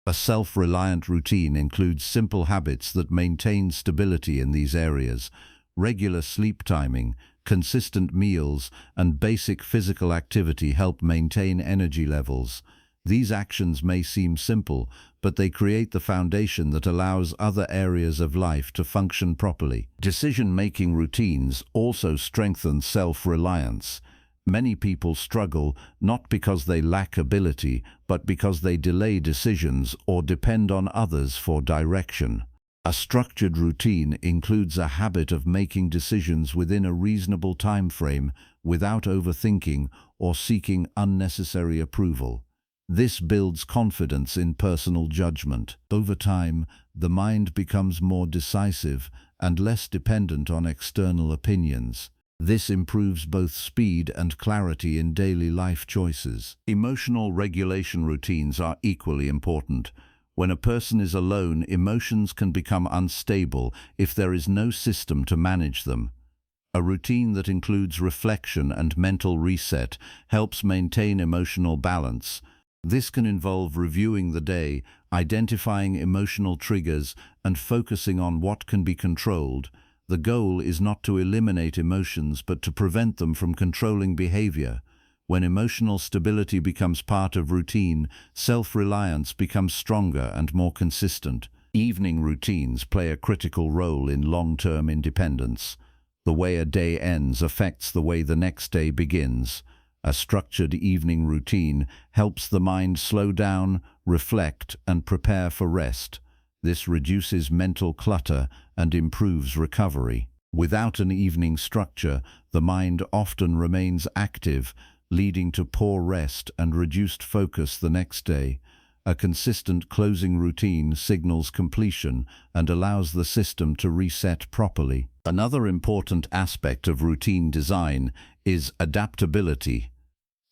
A self-reliant routine includes simple habits that maintain stability in these areas. Regular sleep timing, consistent meals, and basic physical activity help maintain energy levels. These actions may seem simple, but they create the foundation that allows other areas of life to function properly. Decision-making routines also strengthen self-reliance. Many people struggle not because they lack ability, but because they delay decisions or depend on others for direction. A structured routine includes a habit of making decisions within a reasonable time frame without overthinking or seeking unnecessary approval. This builds confidence in personal judgment. Over time, the mind becomes more decisive and less dependent on external opinions. This improves both speed and clarity in daily life choices. Emotional regulation routines are equally important. When a person is alone, emotions can become unstable if there is no system to manage them. A routine that includes reflection and mental reset helps maintain emotional balance. This can involve reviewing the day, identifying emotional triggers, and focusing on what can be controlled. The goal is not to eliminate emotions, but to prevent them from controlling behavior. When emotional stability becomes part of routine, self-reliance becomes stronger and more consistent. Evening routines play a critical role in long-term independence. The way a day ends affects the way the next day begins. A structured evening routine helps the mind slow down, reflect, and prepare for rest. This reduces mental clutter and improves recovery. Without an evening structure, the mind often remains active, leading to poor rest and reduced focus the next day. A consistent closing routine signals completion and allows the system to reset properly. Another important aspect of routine design is adaptability.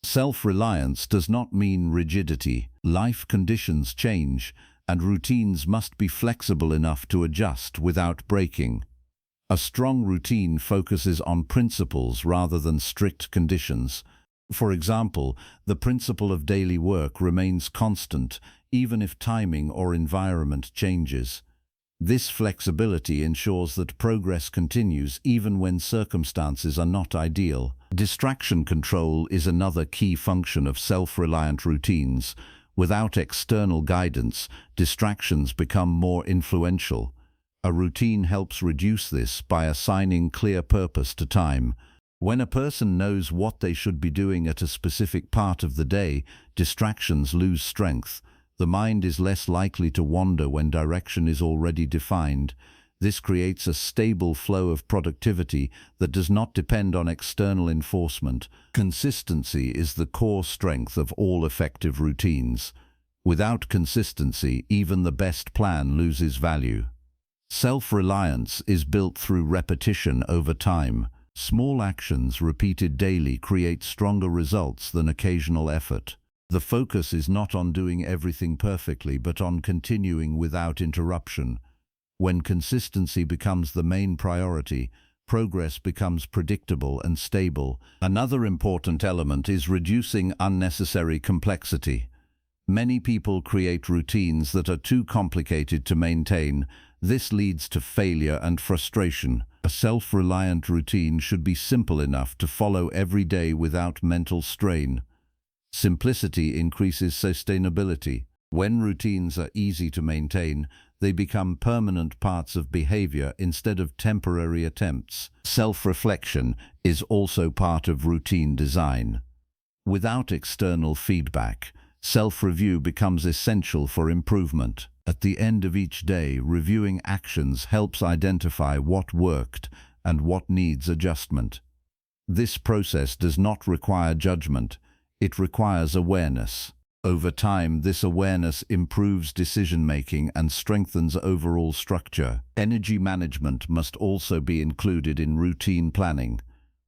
Self-reliance does not mean rigidity. Life conditions change, and routines must be flexible enough to adjust without breaking. A strong routine focuses on principles rather than strict conditions. For example, the principle of daily work remains constant even if timing or environment changes. This flexibility ensures that progress continues even when circumstances are not ideal. Distraction control is another key function of self-reliant routines. Without external guidance, distractions become more influential. A routine helps reduce this by assigning clear purpose to time. When a person knows what they should be doing at a specific part of the day, distractions lose strength. The mind is less likely to wander when direction is already defined. This creates a stable flow of productivity that does not depend on external enforcement. Consistency is the core strength of all effective routines. Without consistency, even the best plan loses value. Self-reliance is built through repetition over time. Small actions repeated daily create stronger results than occasional effort. The focus is not on doing everything perfectly, but on continuing without interruption. When consistency becomes the main priority, progress becomes predictable and stable. Another important element is reducing unnecessary complexity. Many people create routines that are too complicated to maintain. This leads to failure and frustration. A self-reliant routine should be simple enough to follow every day without mental strain. Simplicity increases sustainability. When routines are easy to maintain, they become permanent parts of behavior instead of temporary attempts. Self-reflection is also part of routine design. Without external feedback, self-review becomes essential for improvement. At the end of each day, reviewing actions helps identify what worked and what needs adjustment. This process does not require judgment. It requires awareness. Over time, this awareness improves decision-making and strengthens overall structure. Energy management must also be included in routine planning.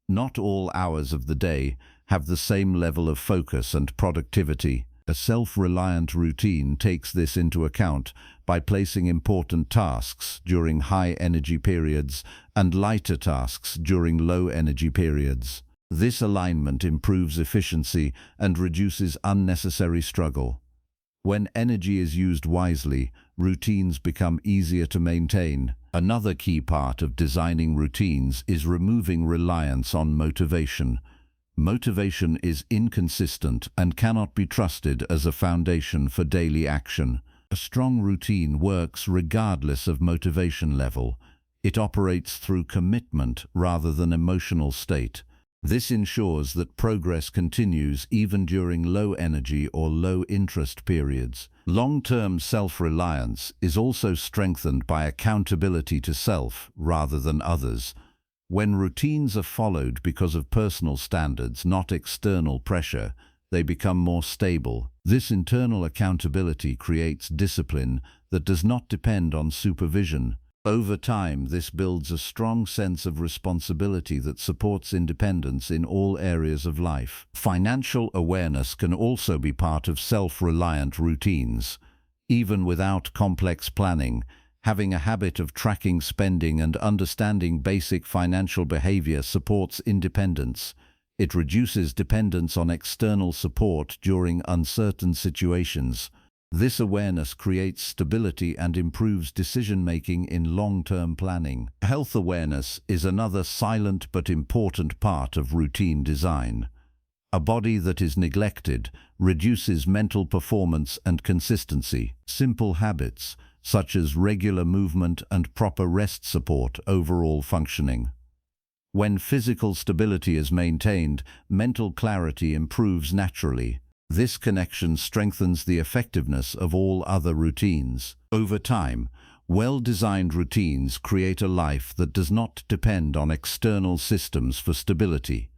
Not all hours of the day have the same level of focus and productivity. A self-reliant routine takes this into account by placing important tasks during high-energy periods and lighter tasks during low-energy periods. This alignment improves efficiency and reduces unnecessary struggle. When energy is used wisely, routines become easier to maintain. Another key part of designing routines is removing reliance on motivation. Motivation is inconsistent and cannot be trusted as a foundation for daily action. A strong routine works regardless of motivation level. It operates through commitment rather than emotional state. This ensures that progress continues even during low energy or low interest periods. Long-term self-reliance is also strengthened by accountability to self rather than others. When routines are followed because of personal standards, not external pressure, they become more stable. This internal accountability creates discipline that does not depend on supervision. Over time, this builds a strong sense of responsibility that supports independence in all areas of life. Financial awareness can also be part of self-reliant routines. Even without complex planning, having a habit of tracking spending and understanding basic financial behavior supports independence. It reduces dependence on external support during uncertain situations. This awareness creates stability and improves decision-making in long-term planning. Health awareness is another silent but important part of routine design. A body that is neglected reduces mental performance and consistency. Simple habits, such as regular movement and proper rest, support overall functioning. When physical stability is maintained, mental clarity improves naturally. This connection strengthens the effectiveness of all other routines. Over time, well-designed routines create a life that does not depend on external systems for stability.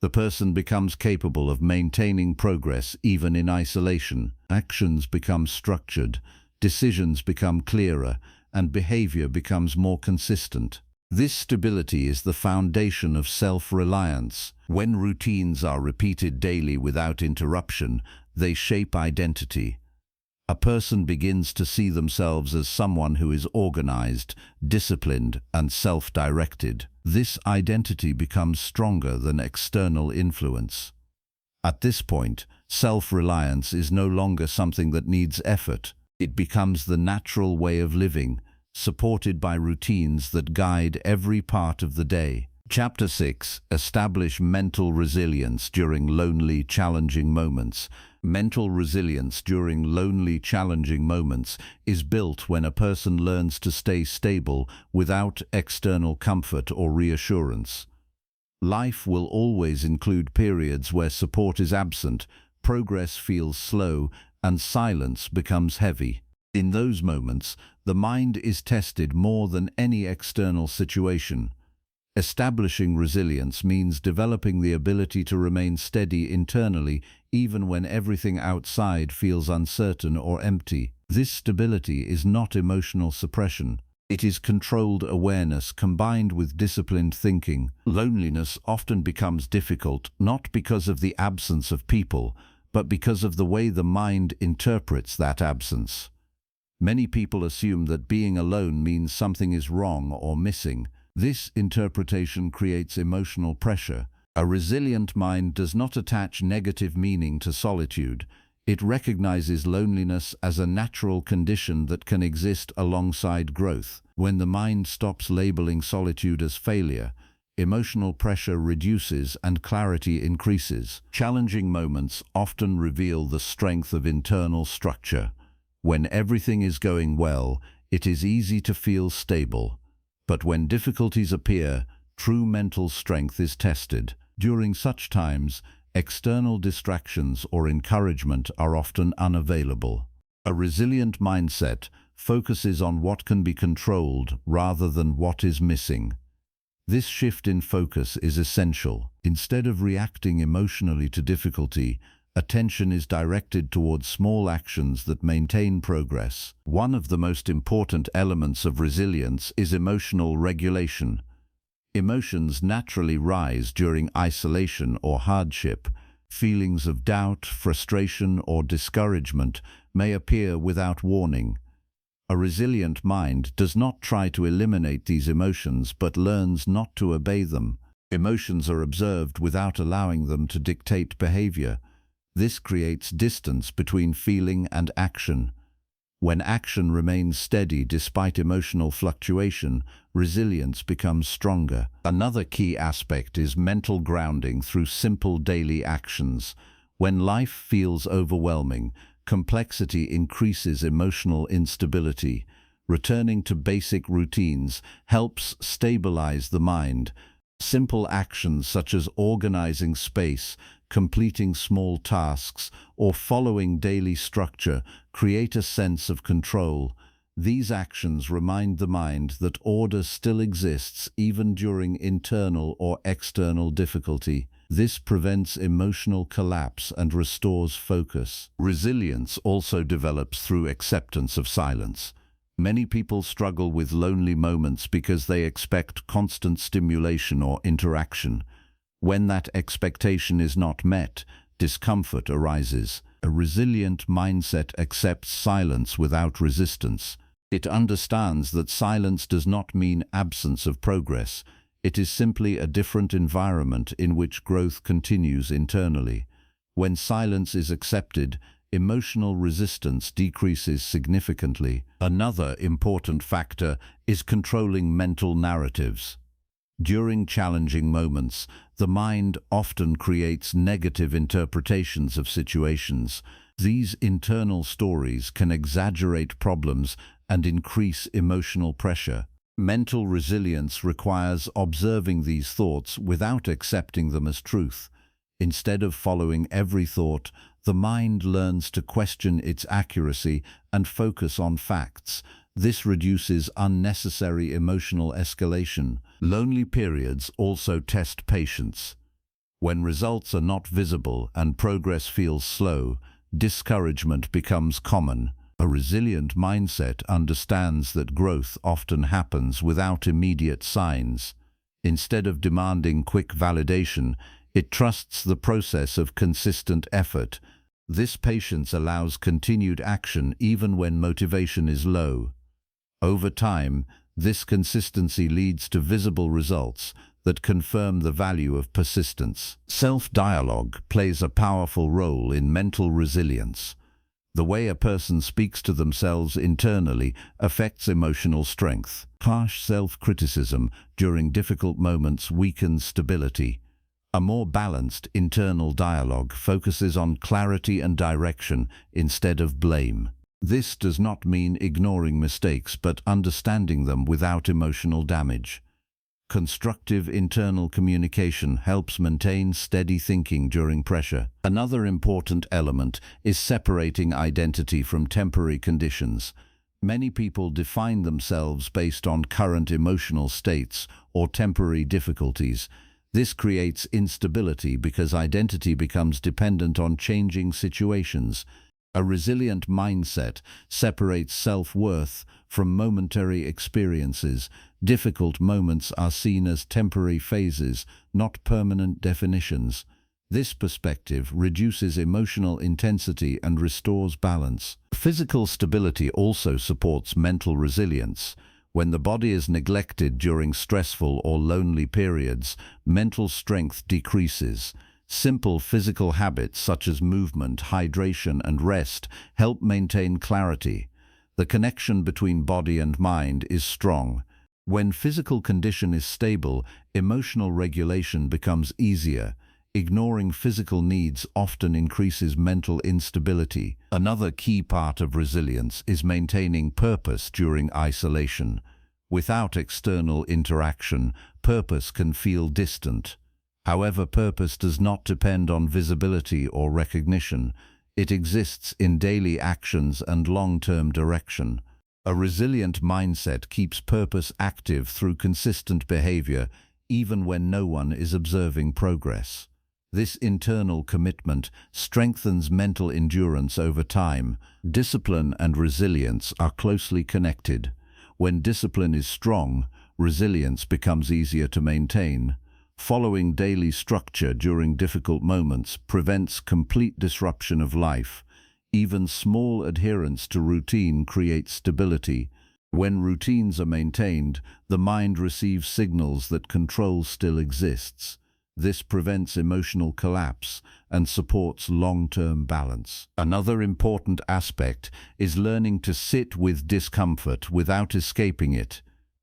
The person becomes capable of maintaining progress even in isolation. Actions become structured, decisions become clearer, and behavior becomes more consistent. This stability is the foundation of self-reliance. When routines are repeated daily without interruption, they shape identity. A person begins to see themselves as someone who is organized, disciplined, and self-directed. This identity becomes stronger than external influence. At this point, self-reliance is no longer something that needs effort. It becomes the natural way of living, supported by routines that guide every part of the day. Chapter 6. Establish mental resilience during lonely, challenging moments. Mental resilience during lonely, challenging moments is built when a person learns to stay stable without external comfort or reassurance. Life will always include periods where support is absent, progress feels slow, and silence becomes heavy. In those moments, the mind is tested more than any external situation. Establishing resilience means developing the ability to remain steady internally even when everything outside feels uncertain or empty. This stability is not emotional suppression. It is controlled awareness combined with disciplined thinking. Loneliness often becomes difficult not because of the absence of people, but because of the way the mind interprets that absence. Many people assume that being alone means something is wrong or missing. This interpretation creates emotional pressure. A resilient mind does not attach negative meaning to solitude. It recognizes loneliness as a natural condition that can exist alongside growth. When the mind stops labeling solitude as failure, emotional pressure reduces and clarity increases. Challenging moments often reveal the strength of internal structure. When everything is going well, it is easy to feel stable. But when difficulties appear, true mental strength is tested. During such times, external distractions or encouragement are often unavailable. A resilient mindset focuses on what can be controlled rather than what is missing. This shift in focus is essential. Instead of reacting emotionally to difficulty, attention is directed towards small actions that maintain progress. One of the most important elements of resilience is emotional regulation. Emotions naturally rise during isolation or hardship. Feelings of doubt, frustration, or discouragement may appear without warning. A resilient mind does not try to eliminate these emotions but learns not to obey them. Emotions are observed without allowing them to dictate behavior. This creates distance between feeling and action. When action remains steady despite emotional fluctuation, resilience becomes stronger. Another key aspect is mental grounding through simple daily actions. When life feels overwhelming, complexity increases emotional instability. Returning to basic routines helps stabilize the mind. Simple actions such as organizing space, completing small tasks, or following daily structure create a sense of control. These actions remind the mind that order still exists even during internal or external difficulty. This prevents emotional collapse and restores focus. Resilience also develops through acceptance of silence. Many people struggle with lonely moments because they expect constant stimulation or interaction. When that expectation is not met, discomfort arises. A resilient mindset accepts silence without resistance. It understands that silence does not mean absence of progress. It is simply a different environment in which growth continues internally. When silence is accepted, emotional resistance decreases significantly. Another important factor is controlling mental narratives. During challenging moments, the mind often creates negative interpretations of situations. These internal stories can exaggerate problems and increase emotional pressure. Mental resilience requires observing these thoughts without accepting them as truth. Instead of following every thought, the mind learns to question its accuracy and focus on facts. This reduces unnecessary emotional escalation. Lonely periods also test patience. When results are not visible and progress feels slow, discouragement becomes common. A resilient mindset understands that growth often happens without immediate signs. Instead of demanding quick validation, it trusts the process of consistent effort. This patience allows continued action even when motivation is low. Over time, this consistency leads to visible results. that confirm the value of persistence. Self-dialogue plays a powerful role in mental resilience. The way a person speaks to themselves internally affects emotional strength. Harsh self-criticism during difficult moments weakens stability. A more balanced internal dialogue focuses on clarity and direction instead of blame. This does not mean ignoring mistakes, but understanding them without emotional damage. Constructive internal communication helps maintain steady thinking during pressure. Another important element is separating identity from temporary conditions. Many people define themselves based on current emotional states or temporary difficulties. This creates instability because identity becomes dependent on changing situations. A resilient mindset separates self-worth from momentary experiences. Difficult moments are seen as temporary phases, not permanent definitions. This perspective reduces emotional intensity and restores balance. Physical stability also supports mental resilience. When the body is neglected during stressful or lonely periods, mental strength decreases. Simple physical habits such as movement, hydration, and rest help maintain clarity. The connection between body and mind is strong. When physical condition is stable, emotional regulation becomes easier. Ignoring physical needs often increases mental instability. Another key part of resilience is maintaining purpose during isolation. Without external interaction, purpose can feel distant. However, purpose does not depend on visibility or recognition. It exists in daily actions and long-term direction. A resilient mindset keeps purpose active through consistent behavior, even when no one is observing progress. This internal commitment strengthens mental endurance over time. Discipline and resilience are closely connected. When discipline is strong, resilience becomes easier to maintain. Following daily structure during difficult moments prevents complete disruption of life. Even small adherence to routine creates stability. When routines are maintained, the mind receives signals that control still exists. This prevents emotional collapse and supports long-term balance. Another important aspect is learning to sit with discomfort without escaping it.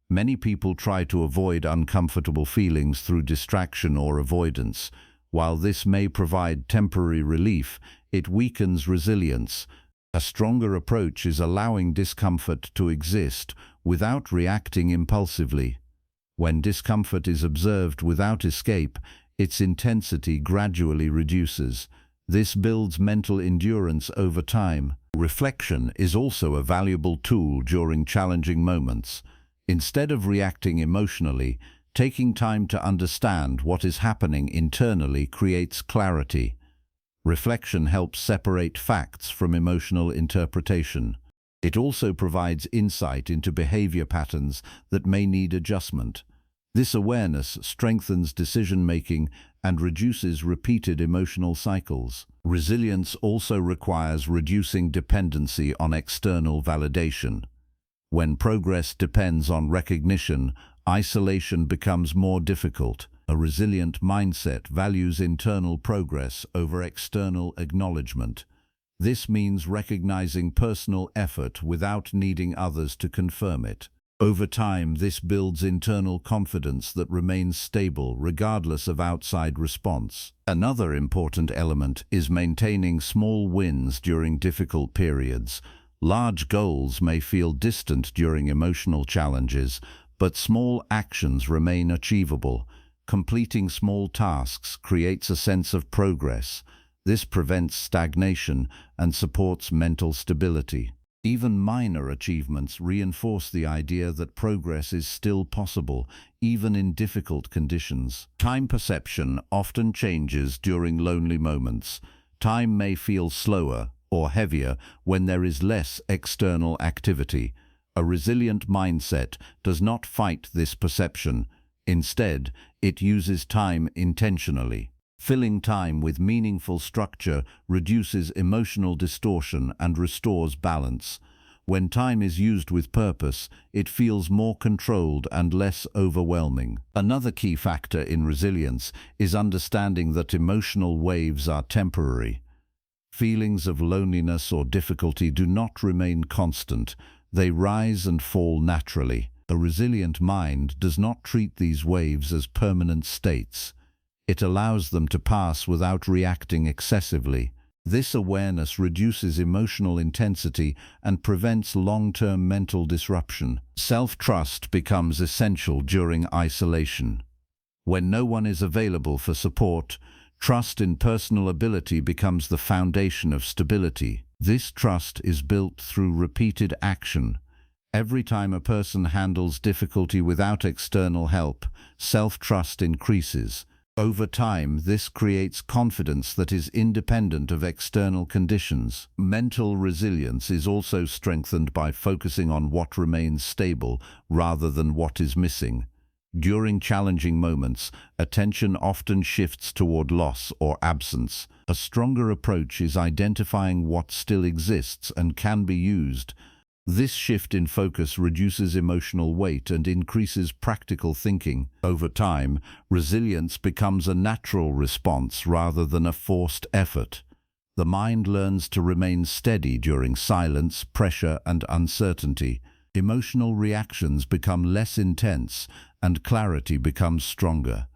Many people try to avoid uncomfortable feelings through distraction or avoidance. While this may provide temporary relief, it weakens resilience. A stronger approach is allowing discomfort to exist without reacting impulsively. When discomfort is observed without escape, its intensity gradually reduces. This builds mental endurance over time. Reflection is also a valuable tool during challenging moments. Instead of reacting emotionally, taking time to understand what is happening internally creates clarity. Reflection helps separate facts from emotional interpretation. It also provides insight into behavior patterns that may need adjustment. This awareness strengthens decision-making and reduces repeated emotional cycles. Resilience also requires reducing dependency on external validation. When progress depends on recognition, isolation becomes more difficult. A resilient mindset values internal progress over external acknowledgement. This means recognizing personal effort without needing others to confirm it. Over time, this builds internal confidence that remains stable regardless of outside response. Another important element is maintaining small wins during difficult periods. Large goals may feel distant during emotional challenges, but small actions remain achievable. Completing small tasks creates a sense of progress. This prevents stagnation and supports mental stability. Even minor achievements reinforce the idea that progress is still possible, even in difficult conditions. Time perception often changes during lonely moments. Time may feel slower or heavier when there is less external activity. A resilient mindset does not fight this perception. Instead, it uses time intentionally. Filling time with meaningful structure reduces emotional distortion and restores balance. When time is used with purpose, it feels more controlled and less overwhelming. Another key factor in resilience is understanding that emotional waves are temporary. Feelings of loneliness or difficulty do not remain constant. They rise and fall naturally. A resilient mind does not treat these waves as permanent states. It allows them to pass without reacting excessively. This awareness reduces emotional intensity and prevents long-term mental disruption. Self-trust becomes essential during isolation. When no one is available for support, trust in personal ability becomes the foundation of stability. This trust is built through repeated action. Every time a person handles difficulty without external help, self-trust increases. Over time, this creates confidence that is independent of external conditions. Mental resilience is also strengthened by focusing on what remains stable rather than what is missing. During challenging moments, attention often shifts toward loss or absence. A stronger approach is identifying what still exists and can be used. This shift in focus reduces emotional weight and increases practical thinking. Over time, resilience becomes a natural response rather than a forced effort. The mind learns to remain steady during silence, pressure, and uncertainty. Emotional reactions become less intense and clarity becomes stronger.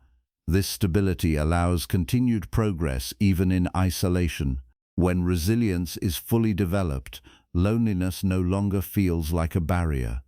This stability allows continued progress even in isolation. When resilience is fully developed, loneliness no longer feels like a barrier.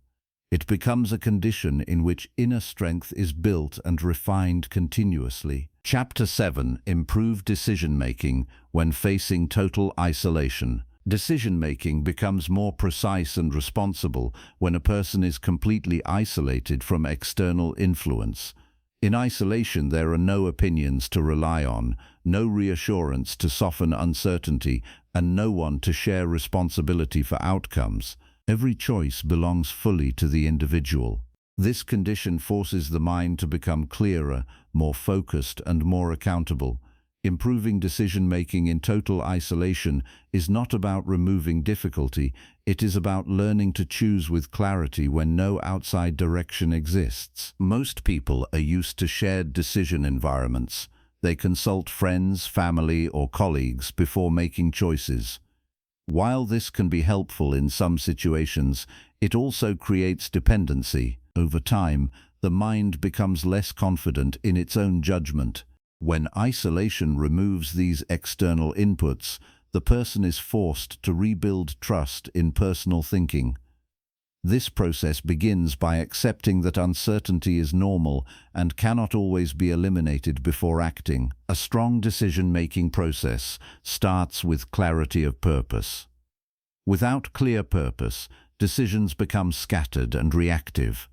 It becomes a condition in which inner strength is built and refined continuously. Chapter 7: Improve decision-making when facing total isolation. Decision-making becomes more precise and responsible when a person is completely isolated from external influence. In isolation, there are no opinions to rely on, no reassurance to soften uncertainty, and no one to share responsibility for outcomes. Every choice belongs fully to the individual. This condition forces the mind to become clearer, more focused, and more accountable. Improving decision-making in total isolation is not about removing difficulty, it is about learning to choose with clarity when no outside direction exists. Most people are used to shared decision environments. They consult friends, family, or colleagues before making choices. While this can be helpful in some situations, it also creates dependency. Over time, the mind becomes less confident in its own judgment. When isolation removes these external inputs, the person is forced to rebuild trust in personal thinking. This process begins by accepting that uncertainty is normal and cannot always be eliminated before acting. A strong decision-making process starts with clarity of purpose. Without clear purpose, decisions become scattered and reactive.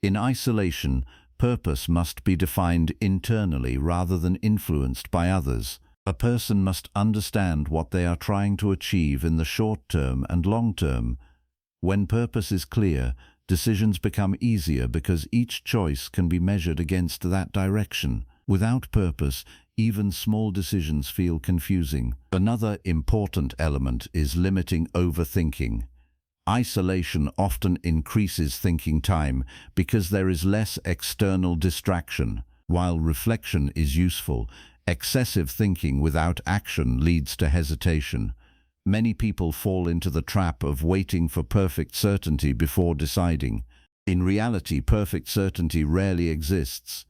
In isolation, purpose must be defined internally rather than influenced by others. A person must understand what they are trying to achieve in the short term and long term. When purpose is clear, decisions become easier because each choice can be measured against that direction. Without purpose, even small decisions feel confusing. Another important element is limiting overthinking. Isolation often increases thinking time because there is less external distraction. While reflection is useful, excessive thinking without action leads to hesitation. Many people fall into the trap of waiting for perfect certainty before deciding. In reality, perfect certainty rarely exists.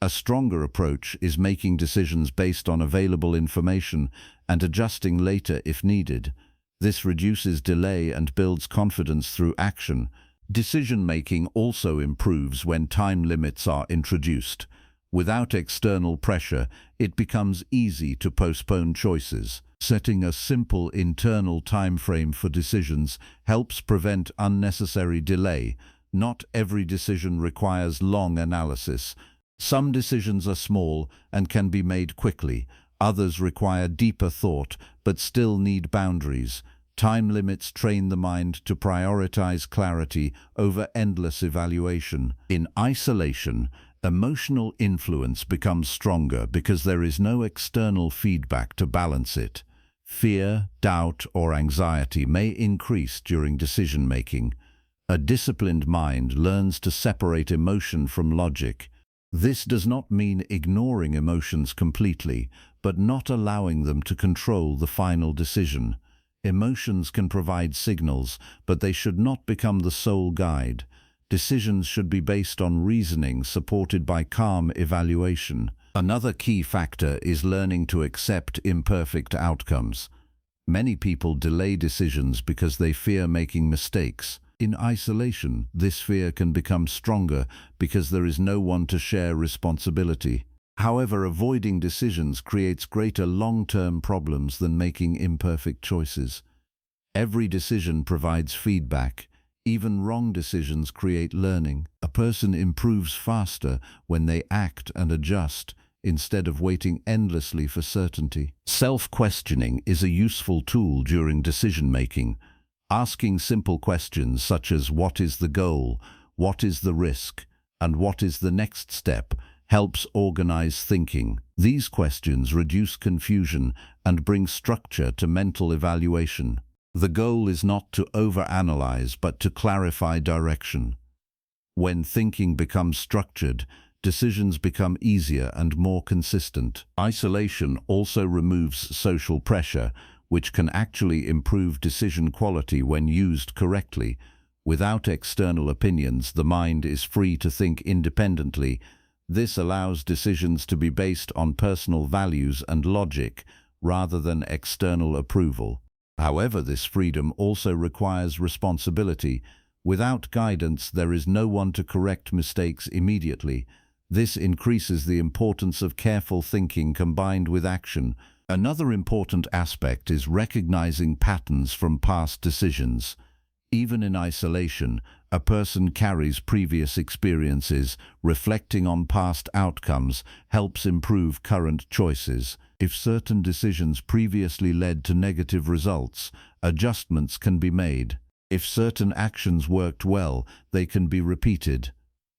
A stronger approach is making decisions based on available information and adjusting later if needed. This reduces delay and builds confidence through action. Decision-making also improves when time limits are introduced. Without external pressure, it becomes easy to postpone choices. Setting a simple internal time frame for decisions helps prevent unnecessary delay. Not every decision requires long analysis. Some decisions are small and can be made quickly. Others require deeper thought, but still need boundaries. Time limits train the mind to prioritize clarity over endless evaluation. In isolation, emotional influence becomes stronger because there is no external feedback to balance it. Fear, doubt, or anxiety may increase during decision-making. A disciplined mind learns to separate emotion from logic. This does not mean ignoring emotions completely, but not allowing them to control the final decision. Emotions can provide signals, but they should not become the sole guide. Decisions should be based on reasoning supported by calm evaluation. Another key factor is learning to accept imperfect outcomes. Many people delay decisions because they fear making mistakes. In isolation, this fear can become stronger because there is no one to share responsibility. However, avoiding decisions creates greater long-term problems than making imperfect choices. Every decision provides feedback. Even wrong decisions create learning. A person improves faster when they act and adjust, instead of waiting endlessly for certainty. Self-questioning is a useful tool during decision-making. Asking simple questions such as what is the goal, what is the risk, and what is the next step helps organize thinking. These questions reduce confusion and bring structure to mental evaluation. The goal is not to overanalyze, but to clarify direction. When thinking becomes structured, decisions become easier and more consistent. Isolation also removes social pressure, which can actually improve decision quality when used correctly. Without external opinions, the mind is free to think independently. This allows decisions to be based on personal values and logic, rather than external approval. However, this freedom also requires responsibility. Without guidance, there is no one to correct mistakes immediately. This increases the importance of careful thinking combined with action. Another important aspect is recognizing patterns from past decisions. Even in isolation, a person carries previous experiences. Reflecting on past outcomes helps improve current choices. If certain decisions previously led to negative results, adjustments can be made. If certain actions worked well, they can be repeated.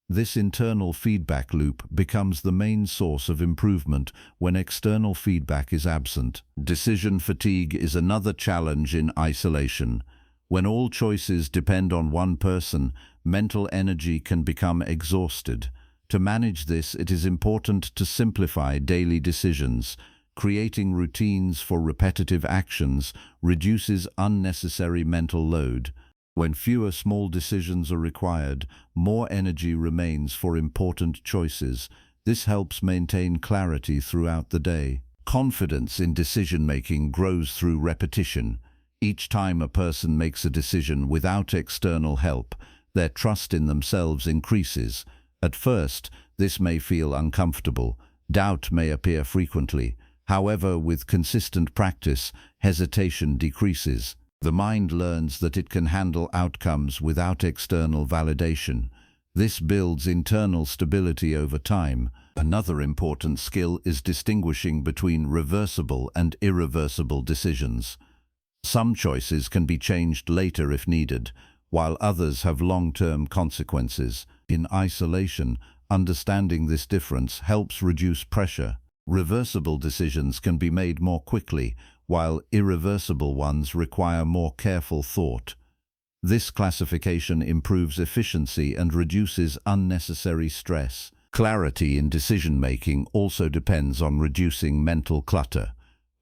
This internal feedback loop becomes the main source of improvement when external feedback is absent. Decision fatigue is another challenge in isolation. When all choices depend on one person, mental energy can become exhausted. To manage this, it is important to simplify daily decisions. Creating routines for repetitive actions reduces unnecessary mental load. When fewer small decisions are required, more energy remains for important choices. This helps maintain clarity throughout the day. Confidence in decision-making grows through repetition. Each time a person makes a decision without external help, their trust in themselves increases. At first, this may feel uncomfortable. Doubt may appear frequently. However, with consistent practice, hesitation decreases. The mind learns that it can handle outcomes without external validation. This builds internal stability over time. Another important skill is distinguishing between reversible and irreversible decisions. Some choices can be changed later if needed, while others have long-term consequences. In isolation, understanding this difference helps reduce pressure. Reversible decisions can be made more quickly, while irreversible ones require more careful thought. This classification improves efficiency and reduces unnecessary stress. Clarity in decision-making also depends on reducing mental clutter.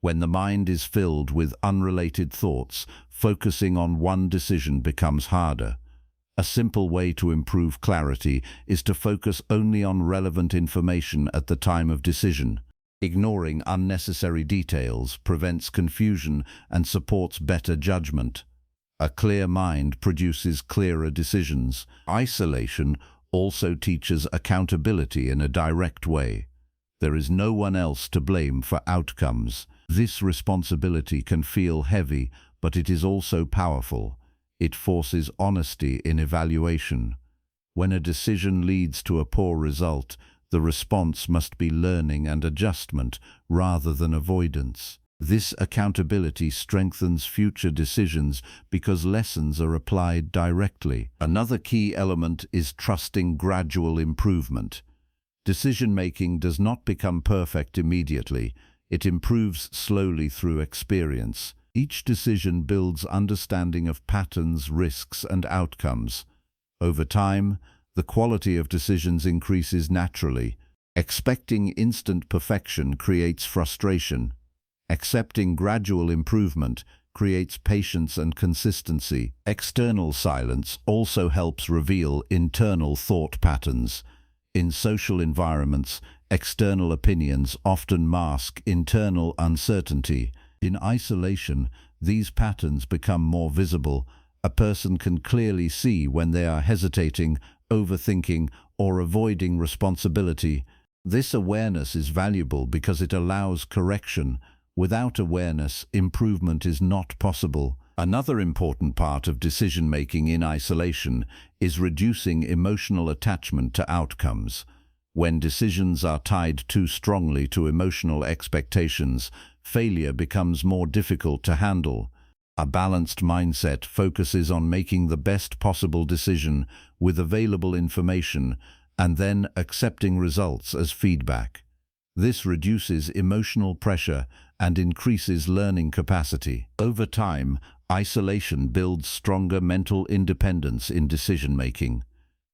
When the mind is filled with unrelated thoughts, focusing on one decision becomes harder. A simple way to improve clarity is to focus only on relevant information at the time of decision. Ignoring unnecessary details prevents confusion and supports better judgment. A clear mind produces clearer decisions. Isolation also teaches accountability in a direct way. There is no one else to blame for outcomes. This responsibility can feel heavy, but it is also powerful. It forces honesty in evaluation. When a decision leads to a poor result, the response must be learning and adjustment rather than avoidance. This accountability strengthens future decisions because lessons are applied directly. Another key element is trusting gradual improvement. Decision-making does not become perfect immediately. It improves slowly through experience. Each decision builds understanding of patterns, risks, and outcomes. Over time, the quality of decisions increases naturally. Expecting instant perfection creates frustration. Accepting gradual improvement creates patience and consistency. External silence also helps reveal internal thought patterns. In social environments, external opinions often mask internal uncertainty. In isolation, these patterns become more visible. A person can clearly see when they are hesitating, overthinking, or avoiding responsibility. This awareness is valuable because it allows correction. Without awareness, improvement is not possible. Another important part of decision-making in isolation is reducing emotional attachment to outcomes. When decisions are tied too strongly to emotional expectations, failure becomes more difficult to handle. A balanced mindset focuses on making the best possible decision with available information and then accepting results as feedback. This reduces emotional pressure and increases learning capacity. Over time, isolation builds stronger mental independence in decision-making.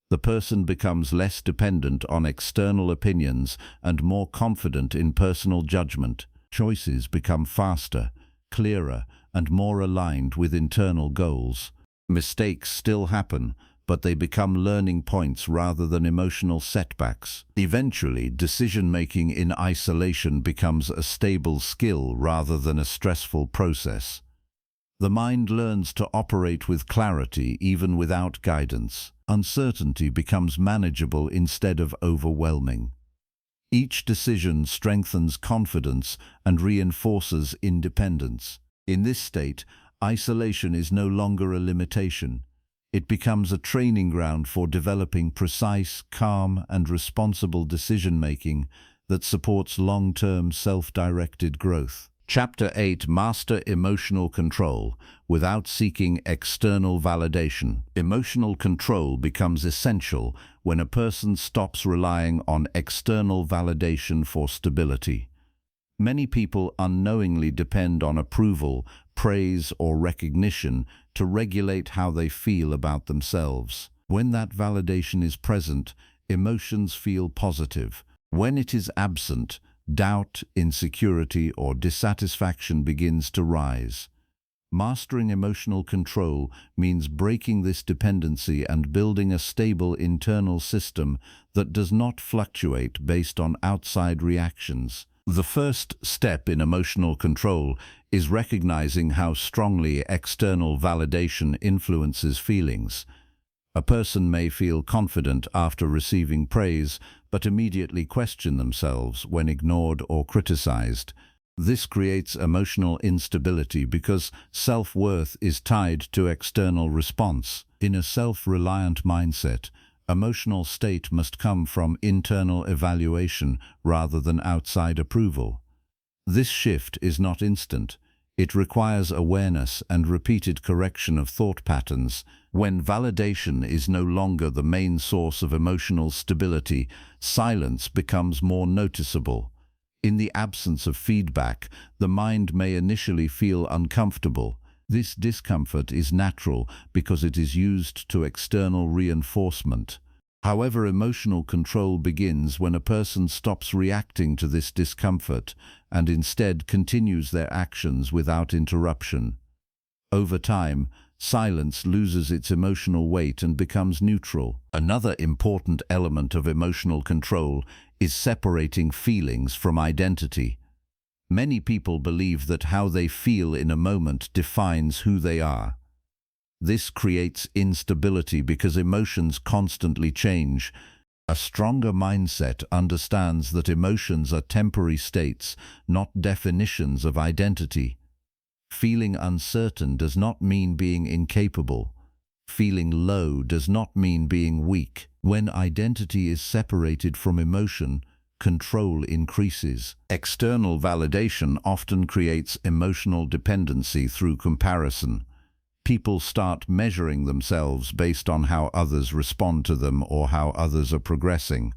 The person becomes less dependent on external opinions and more confident in personal judgment. Choices become faster, clearer, and more aligned with internal goals. Mistakes still happen, but they become learning points rather than emotional setbacks. Eventually, decision-making in isolation becomes a stable skill rather than a stressful process. The mind learns to operate with clarity even without guidance. Uncertainty becomes manageable instead of overwhelming. Each decision strengthens confidence and reinforces independence. In this state, isolation is no longer a limitation. It becomes a training ground for developing precise, calm, and responsible decision-making that supports long-term self-directed growth. Chapter 8: Master Emotional Control without seeking external validation. Emotional control becomes essential when a person stops relying on external validation for stability. Many people unknowingly depend on approval, praise, or recognition to regulate how they feel about themselves. When that validation is present, emotions feel positive. When it is absent, doubt, insecurity, or dissatisfaction begins to rise. Mastering emotional control means breaking this dependency and building a stable internal system that does not fluctuate based on outside reactions. The first step in emotional control is recognizing how strongly external validation influences feelings. A person may feel confident after receiving praise, but immediately question themselves when ignored or criticized. This creates emotional instability because self-worth is tied to external response. In a self-reliant mindset, emotional state must come from internal evaluation rather than outside approval. This shift is not instant. It requires awareness and repeated correction of thought patterns. When validation is no longer the main source of emotional stability, silence becomes more noticeable. In the absence of feedback, the mind may initially feel uncomfortable. This discomfort is natural because it is used to external reinforcement. However, emotional control begins when a person stops reacting to this discomfort and instead continues their actions without interruption. Over time, silence loses its emotional weight and becomes neutral. Another important element of emotional control is separating feelings from identity. Many people believe that how they feel in a moment defines who they are. This creates instability because emotions constantly change. A stronger mindset understands that emotions are temporary states, not definitions of identity. Feeling uncertain does not mean being incapable. Feeling low does not mean being weak. When identity is separated from emotion, control increases. External validation often creates emotional dependency through comparison. People start measuring themselves based on how others respond to them or how others are progressing.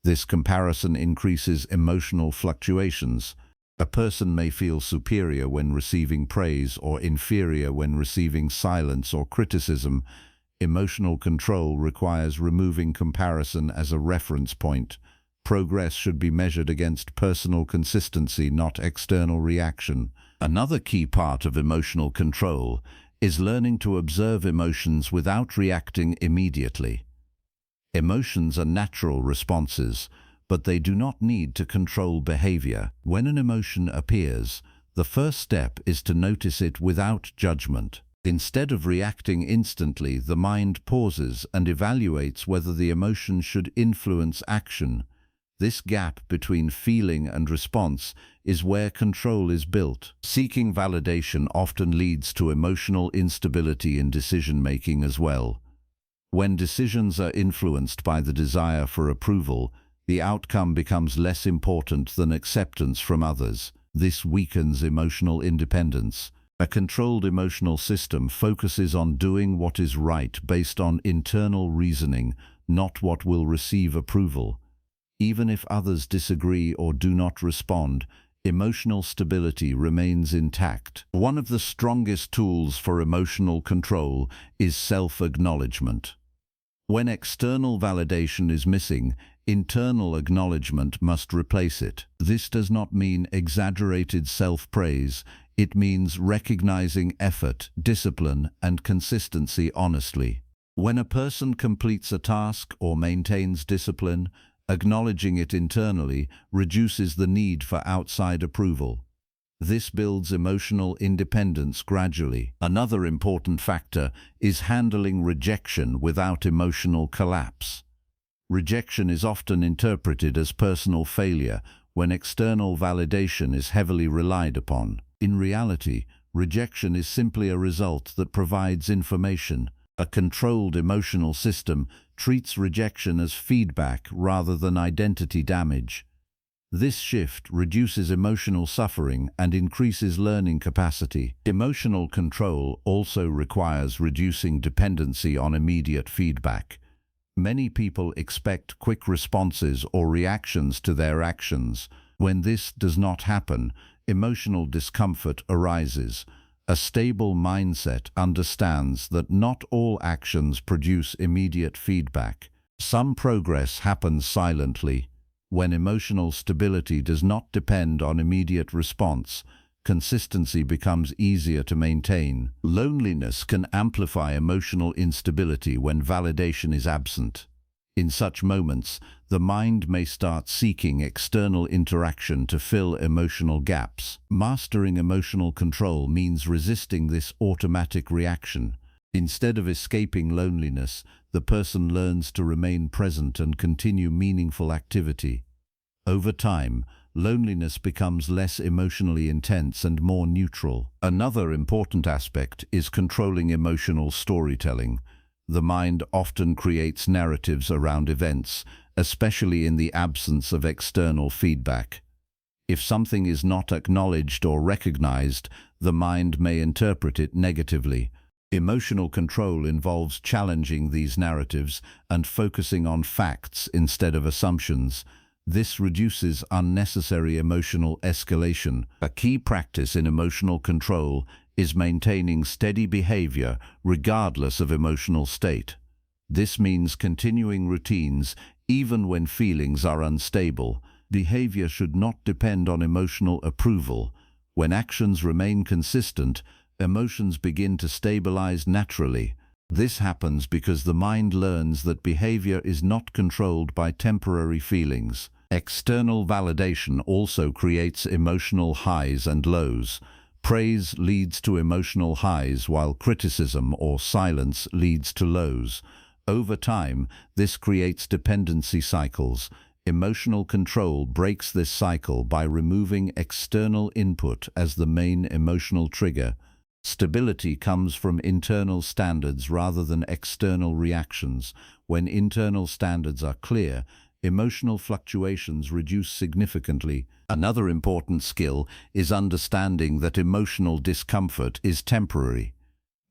This comparison increases emotional fluctuations. A person may feel superior when receiving praise or inferior when receiving silence or criticism. Emotional control requires removing comparison as a reference point. Progress should be measured against personal consistency, not external reaction. Another key part of emotional control is learning to observe emotions without reacting immediately. Emotions are natural responses, but they do not need to control behavior. When an emotion appears, the first step is to notice it without judgment. Instead of reacting instantly, the mind pauses and evaluates whether the emotion should influence action. This gap between feeling and response is where control is built. Seeking validation often leads to emotional instability in decision-making as well. When decisions are influenced by the desire for approval, the outcome becomes less important than acceptance from others. This weakens emotional independence. A controlled emotional system focuses on doing what is right based on internal reasoning, not what will receive approval. Even if others disagree or do not respond, emotional stability remains intact. One of the strongest tools for emotional control is self-acknowledgement. When external validation is missing, internal acknowledgement must replace it. This does not mean exaggerated self-praise. It means recognizing effort, discipline, and consistency honestly. When a person completes a task or maintains discipline, acknowledging it internally reduces the need for outside approval. This builds emotional independence gradually. Another important factor is handling rejection without emotional collapse. Rejection is often interpreted as personal failure when external validation is heavily relied upon. In reality, rejection is simply a result that provides information. A controlled emotional system treats rejection as feedback rather than identity damage. This shift reduces emotional suffering and increases learning capacity. Emotional control also requires reducing dependency on immediate feedback. Many people expect quick responses or reactions to their actions. When this does not happen, emotional discomfort arises. A stable mindset understands that not all actions produce immediate feedback. Some progress happens silently. When emotional stability does not depend on immediate response, consistency becomes easier to maintain. Loneliness can amplify emotional instability when validation is absent. In such moments, the mind may start seeking external interaction to fill emotional gaps. Mastering emotional control means resisting this automatic reaction. Instead of escaping loneliness, the person learns to remain present and continue meaningful activity. Over time, loneliness becomes less emotionally intense and more neutral. Another important aspect is controlling emotional storytelling. The mind often creates narratives around events, especially in the absence of external feedback. If something is not acknowledged or recognized, the mind may interpret it negatively. Emotional control involves challenging these narratives and focusing on facts instead of assumptions. This reduces unnecessary emotional escalation. A key practice in emotional control is maintaining steady behavior regardless of emotional state. This means continuing routines even when feelings are unstable. Behavior should not depend on emotional approval. When actions remain consistent, emotions begin to stabilize naturally. This happens because the mind learns that behavior is not controlled by temporary feelings. External validation also creates emotional highs and lows. Praise leads to emotional highs, while criticism or silence leads to lows. Over time, this creates dependency cycles. Emotional control breaks this cycle by removing external input as the main emotional trigger. Stability comes from internal standards rather than external reactions. When internal standards are clear, emotional fluctuations reduce significantly. Another important skill is understanding that emotional discomfort is temporary.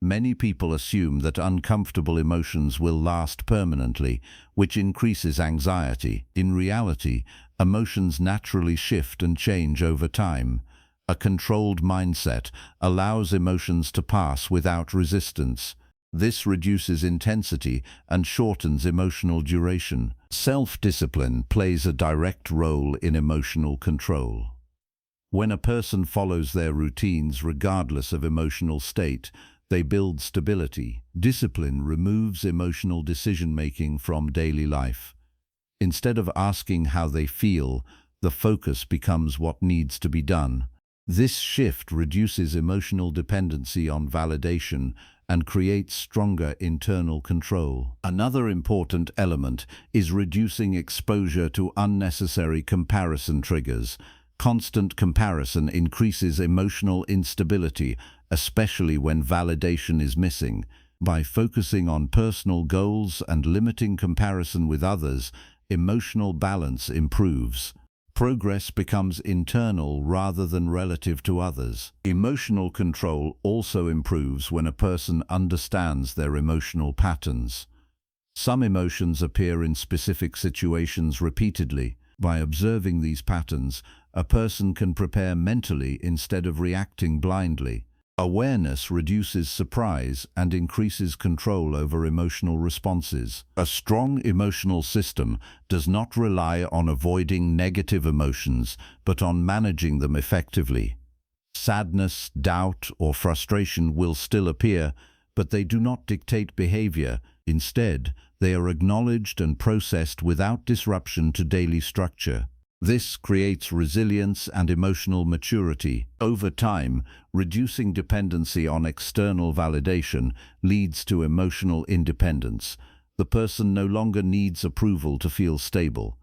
Many people assume that uncomfortable emotions will last permanently, which increases anxiety. In reality, emotions naturally shift and change over time. A controlled mindset allows emotions to pass without resistance. This reduces intensity and shortens emotional duration. Self-discipline plays a direct role in emotional control. When a person follows their routines regardless of emotional state, they build stability. Discipline removes emotional decision-making from daily life. Instead of asking how they feel, the focus becomes what needs to be done. This shift reduces emotional dependency on validation and creates stronger internal control. Another important element is reducing exposure to unnecessary comparison triggers. Constant comparison increases emotional instability, especially when validation is missing. By focusing on personal goals and limiting comparison with others, emotional balance improves. Progress becomes internal rather than relative to others. Emotional control also improves when a person understands their emotional patterns. Some emotions appear in specific situations repeatedly. By observing these patterns, a person can prepare mentally instead of reacting blindly. Awareness reduces surprise and increases control over emotional responses. A strong emotional system does not rely on avoiding negative emotions, but on managing them effectively. Sadness, doubt, or frustration will still appear, but they do not dictate behavior. Instead, they are acknowledged and processed without disruption to daily structure. This creates resilience and emotional maturity. Over time, reducing dependency on external validation leads to emotional independence. The person no longer needs approval to feel stable.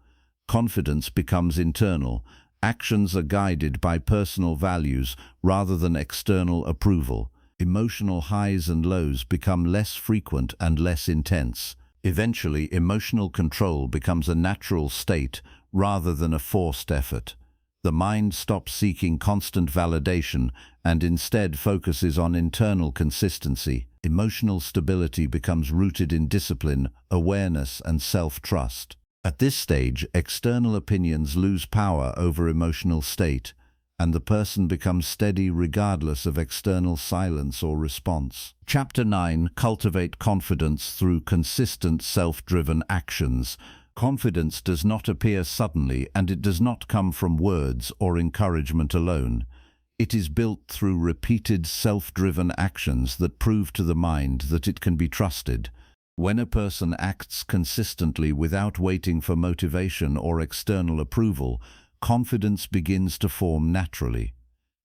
Confidence becomes internal. Actions are guided by personal values rather than external approval. Emotional highs and lows become less frequent and less intense. Eventually, emotional control becomes a natural state rather than a forced effort. The mind stops seeking constant validation and instead focuses on internal consistency. Emotional stability becomes rooted in discipline, awareness, and self-trust. At this stage, external opinions lose power over emotional state, and the person becomes steady regardless of external silence or response. Chapter 9: Cultivate confidence through consistent self-driven actions. Confidence does not appear suddenly, and it does not come from words or encouragement alone. It is built through repeated self-driven actions that prove to the mind that it can be trusted. When a person acts consistently without waiting for motivation or external approval, confidence begins to form naturally.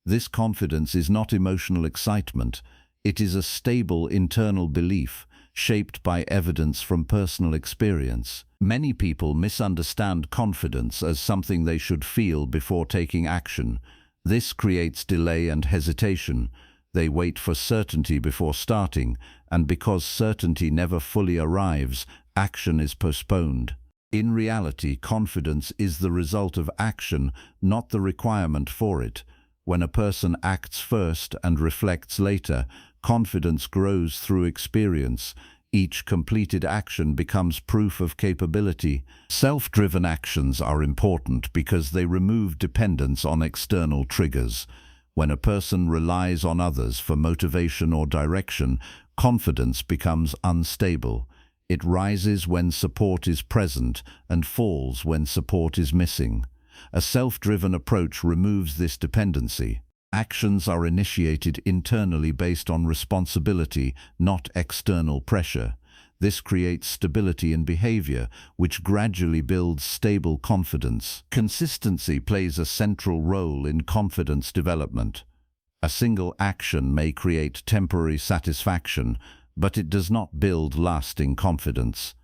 This confidence is not emotional excitement. It is a stable internal belief, shaped by evidence from personal experience. Many people misunderstand confidence as something they should feel before taking action. This creates delay and hesitation. They wait for certainty before starting, and because certainty never fully arrives, action is postponed. In reality, confidence is the result of action, not the requirement for it. When a person acts first and reflects later, confidence grows through experience. Each completed action becomes proof of capability. Self-driven actions are important because they remove dependence on external triggers. When a person relies on others for motivation or direction, confidence becomes unstable. It rises when support is present and falls when support is missing. A self-driven approach removes this dependency. Actions are initiated internally based on responsibility, not external pressure. This creates stability in behavior, which gradually builds stable confidence. Consistency plays a central role in confidence development. A single action may create temporary satisfaction, but it does not build lasting confidence.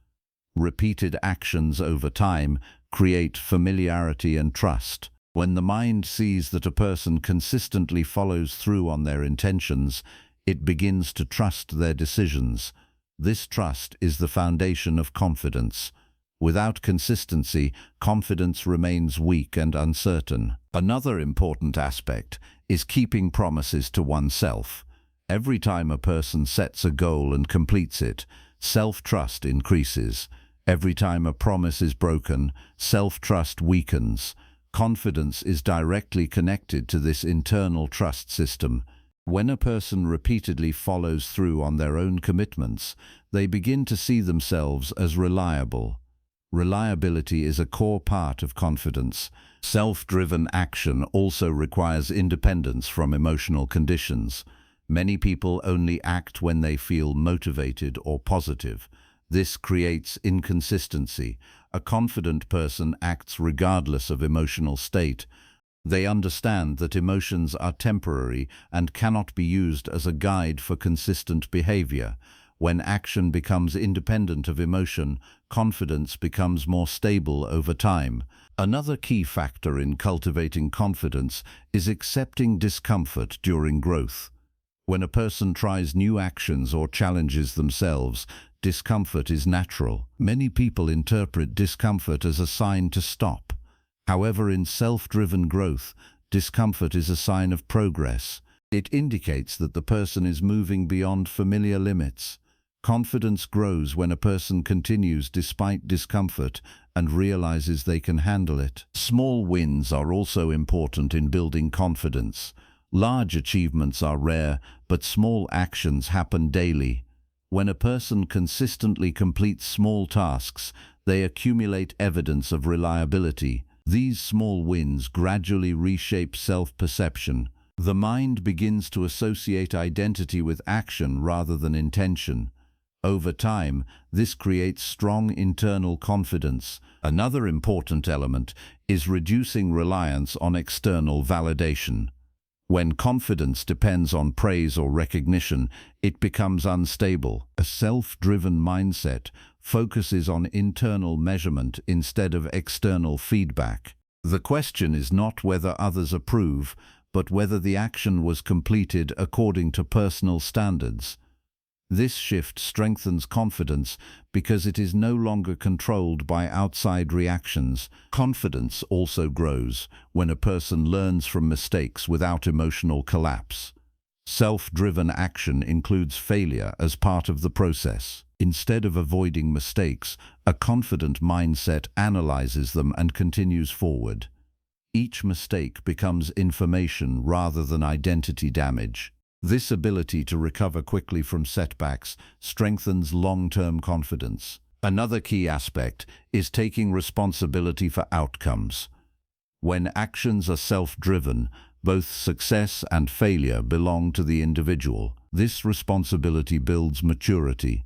Repeated actions over time create familiarity and trust. When the mind sees that a person consistently follows through on their intentions, it begins to trust their decisions. This trust is the foundation of confidence. Without consistency, confidence remains weak and uncertain. Another important aspect is keeping promises to oneself. Every time a person sets a goal and completes it, self-trust increases. Every time a promise is broken, self-trust weakens. Confidence is directly connected to this internal trust system. When a person repeatedly follows through on their own commitments, they begin to see themselves as reliable. Reliability is a core part of confidence. Self-driven action also requires independence from emotional conditions. Many people only act when they feel motivated or positive. This creates inconsistency. A confident person acts regardless of emotional state. They understand that emotions are temporary and cannot be used as a guide for consistent behavior. When action becomes independent of emotion, confidence becomes more stable over time. Another key factor in cultivating confidence is accepting discomfort during growth. When a person tries new actions or challenges themselves, discomfort is natural. Many people interpret discomfort as a sign to stop. However, in self-driven growth, discomfort is a sign of progress. It indicates that the person is moving beyond familiar limits. Confidence grows when a person continues despite discomfort and realizes they can handle it. Small wins are also important in building confidence. Large achievements are rare, but small actions happen daily. When a person consistently completes small tasks, they accumulate evidence of reliability. These small wins gradually reshape self-perception. The mind begins to associate identity with action rather than intention. Over time, this creates strong internal confidence. Another important element is reducing reliance on external validation. When confidence depends on praise or recognition, it becomes unstable. A self-driven mindset focuses on internal measurement instead of external feedback. The question is not whether others approve, but whether the action was completed according to personal standards. This shift strengthens confidence because it is no longer controlled by outside reactions. Confidence also grows when a person learns from mistakes without emotional collapse. Self-driven action includes failure as part of the process. Instead of avoiding mistakes, a confident mindset analyzes them and continues forward. Each mistake becomes information rather than identity damage. This ability to recover quickly from setbacks strengthens long-term confidence. Another key aspect is taking responsibility for outcomes. When actions are self-driven, both success and failure belong to the individual. This responsibility builds maturity.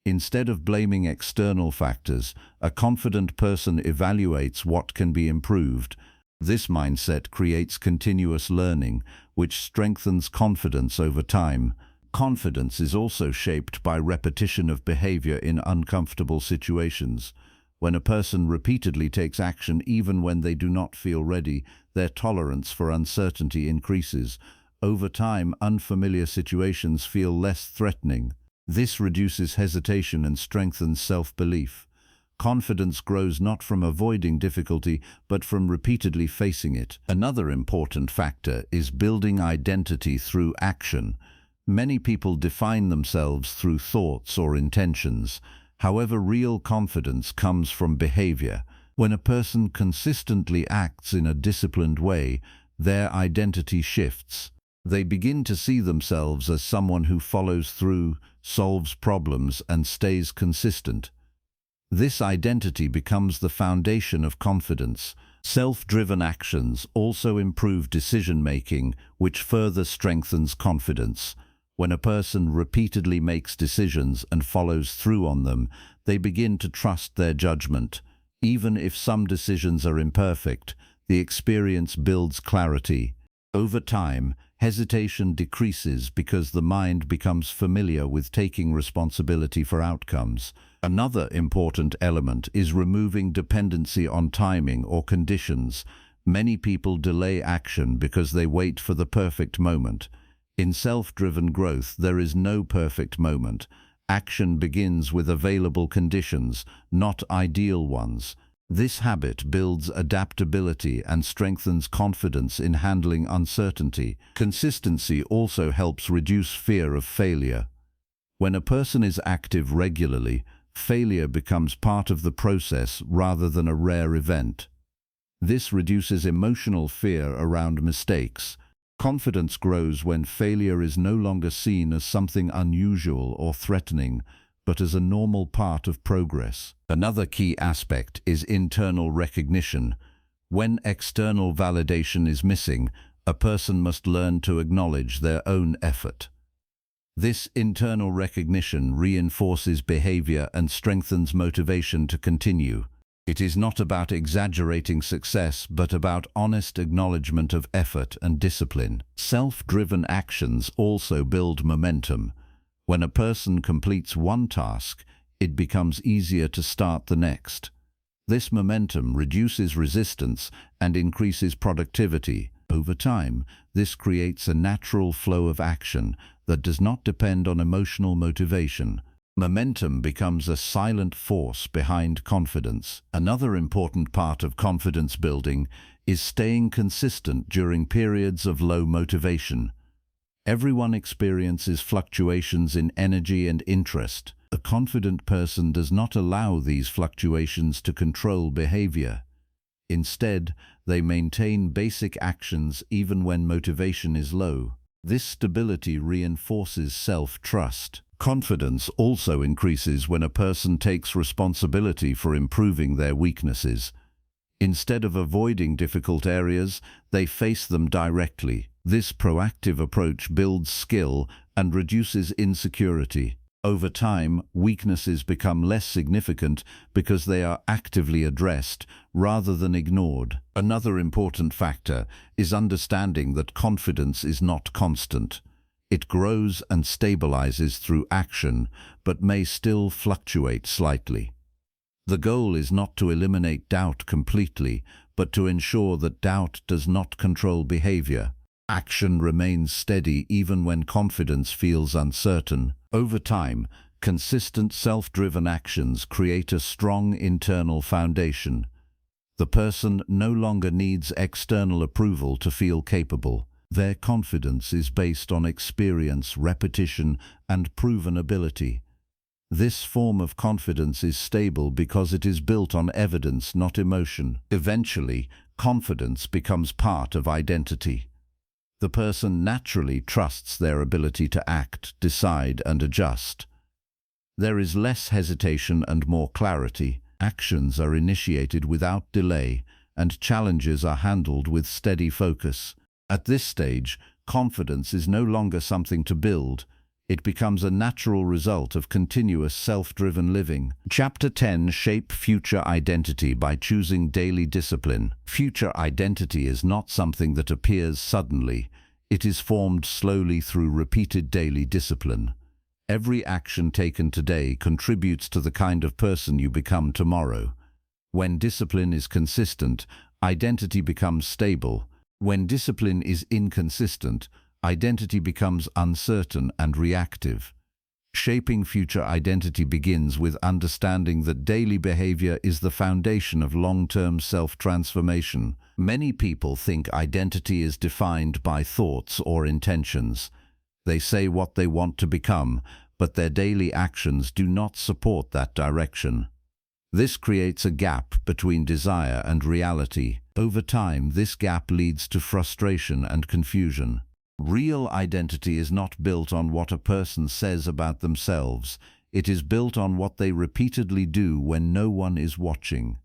Instead of blaming external factors, a confident person evaluates what can be improved. This mindset creates continuous learning, which strengthens confidence over time. Confidence is also shaped by repetition of behavior in uncomfortable situations. When a person repeatedly takes action even when they do not feel ready, their tolerance for uncertainty increases. Over time, unfamiliar situations feel less threatening. This reduces hesitation and strengthens self-belief. Confidence grows not from avoiding difficulty, but from repeatedly facing it. Another important factor is building identity through action. Many people define themselves through thoughts or intentions. However, real confidence comes from behavior. When a person consistently acts in a disciplined way, their identity shifts. They begin to see themselves as someone who follows through, solves problems, and stays consistent. This identity becomes the foundation of confidence. Self-driven actions also improve decision-making, which further strengthens confidence. When a person repeatedly makes decisions and follows through on them, they begin to trust their judgment. Even if some decisions are imperfect, the experience builds clarity. Over time, hesitation decreases because the mind becomes familiar with taking responsibility for outcomes. Another important element is removing dependency on timing or conditions. Many people delay action because they wait for the perfect moment. In self-driven growth, there is no perfect moment. Action begins with available conditions, not ideal ones. This habit builds adaptability and strengthens confidence in handling uncertainty. Consistency also helps reduce fear of failure. When a person is active regularly, failure becomes part of the process rather than a rare event. This reduces emotional fear around mistakes. Confidence grows when failure is no longer seen as something unusual or threatening, but as a normal part of progress. Another key aspect is internal recognition. When external validation is missing, a person must learn to acknowledge their own effort. This internal recognition reinforces behavior and strengthens motivation to continue. It is not about exaggerating success, but about honest acknowledgement of effort and discipline. Self-driven actions also build momentum. When a person completes one task, it becomes easier to start the next. This momentum reduces resistance and increases productivity. Over time, this creates a natural flow of action that does not depend on emotional motivation. Momentum becomes a silent force behind confidence. Another important part of confidence building is staying consistent during periods of low motivation. Everyone experiences fluctuations in energy and interest. A confident person does not allow these fluctuations to control behavior. Instead, they maintain basic actions even when motivation is low. This stability reinforces self-trust. Confidence also increases when a person takes responsibility for improving their weaknesses. Instead of avoiding difficult areas, they face them directly. This proactive approach builds skill and reduces insecurity. Over time, weaknesses become less significant because they are actively addressed rather than ignored. Another important factor is understanding that confidence is not constant. It grows and stabilizes through action, but may still fluctuate slightly. The goal is not to eliminate doubt completely, but to ensure that doubt does not control behavior. Action remains steady even when confidence feels uncertain. Over time, consistent self-driven actions create a strong internal foundation. The person no longer needs external approval to feel capable. Their confidence is based on experience, repetition, and proven ability. This form of confidence is stable because it is built on evidence, not emotion. Eventually, confidence becomes part of identity. The person naturally trusts their ability to act, decide, and adjust. There is less hesitation and more clarity. Actions are initiated without delay, and challenges are handled with steady focus. At this stage, confidence is no longer something to build. It becomes a natural result of continuous self-driven living. Chapter 10: Shape Future Identity by Choosing Daily Discipline. Future identity is not something that appears suddenly. It is formed slowly through repeated daily discipline. Every action taken today contributes to the kind of person you become tomorrow. When discipline is consistent, identity becomes stable. When discipline is inconsistent, identity becomes uncertain and reactive. Shaping future identity begins with understanding that daily behavior is the foundation of long-term self-transformation. Many people think identity is defined by thoughts or intentions. They say what they want to become, but their daily actions do not support that direction. This creates a gap between desire and reality. Over time, this gap leads to frustration and confusion. Real identity is not built on what a person says about themselves. It is built on what they repeatedly do when no one is watching.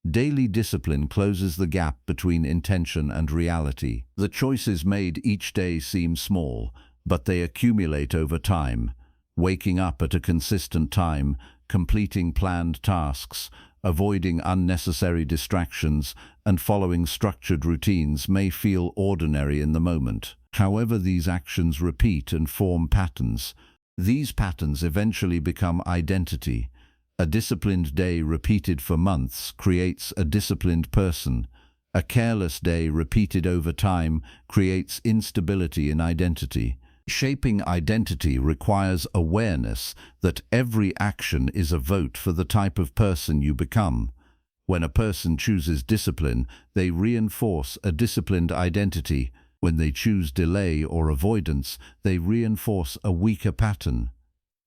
Daily discipline closes the gap between intention and reality. The choices made each day seem small, but they accumulate over time. Waking up at a consistent time, completing planned tasks, avoiding unnecessary distractions, and following structured routines may feel ordinary in the moment. However, these actions repeat and form patterns. These patterns eventually become identity. A disciplined day repeated for months creates a disciplined person. A careless day repeated over time creates instability in identity. Shaping identity requires awareness that every action is a vote for the type of person you become. When a person chooses discipline, they reinforce a disciplined identity. When they choose delay or avoidance, they reinforce a weaker pattern.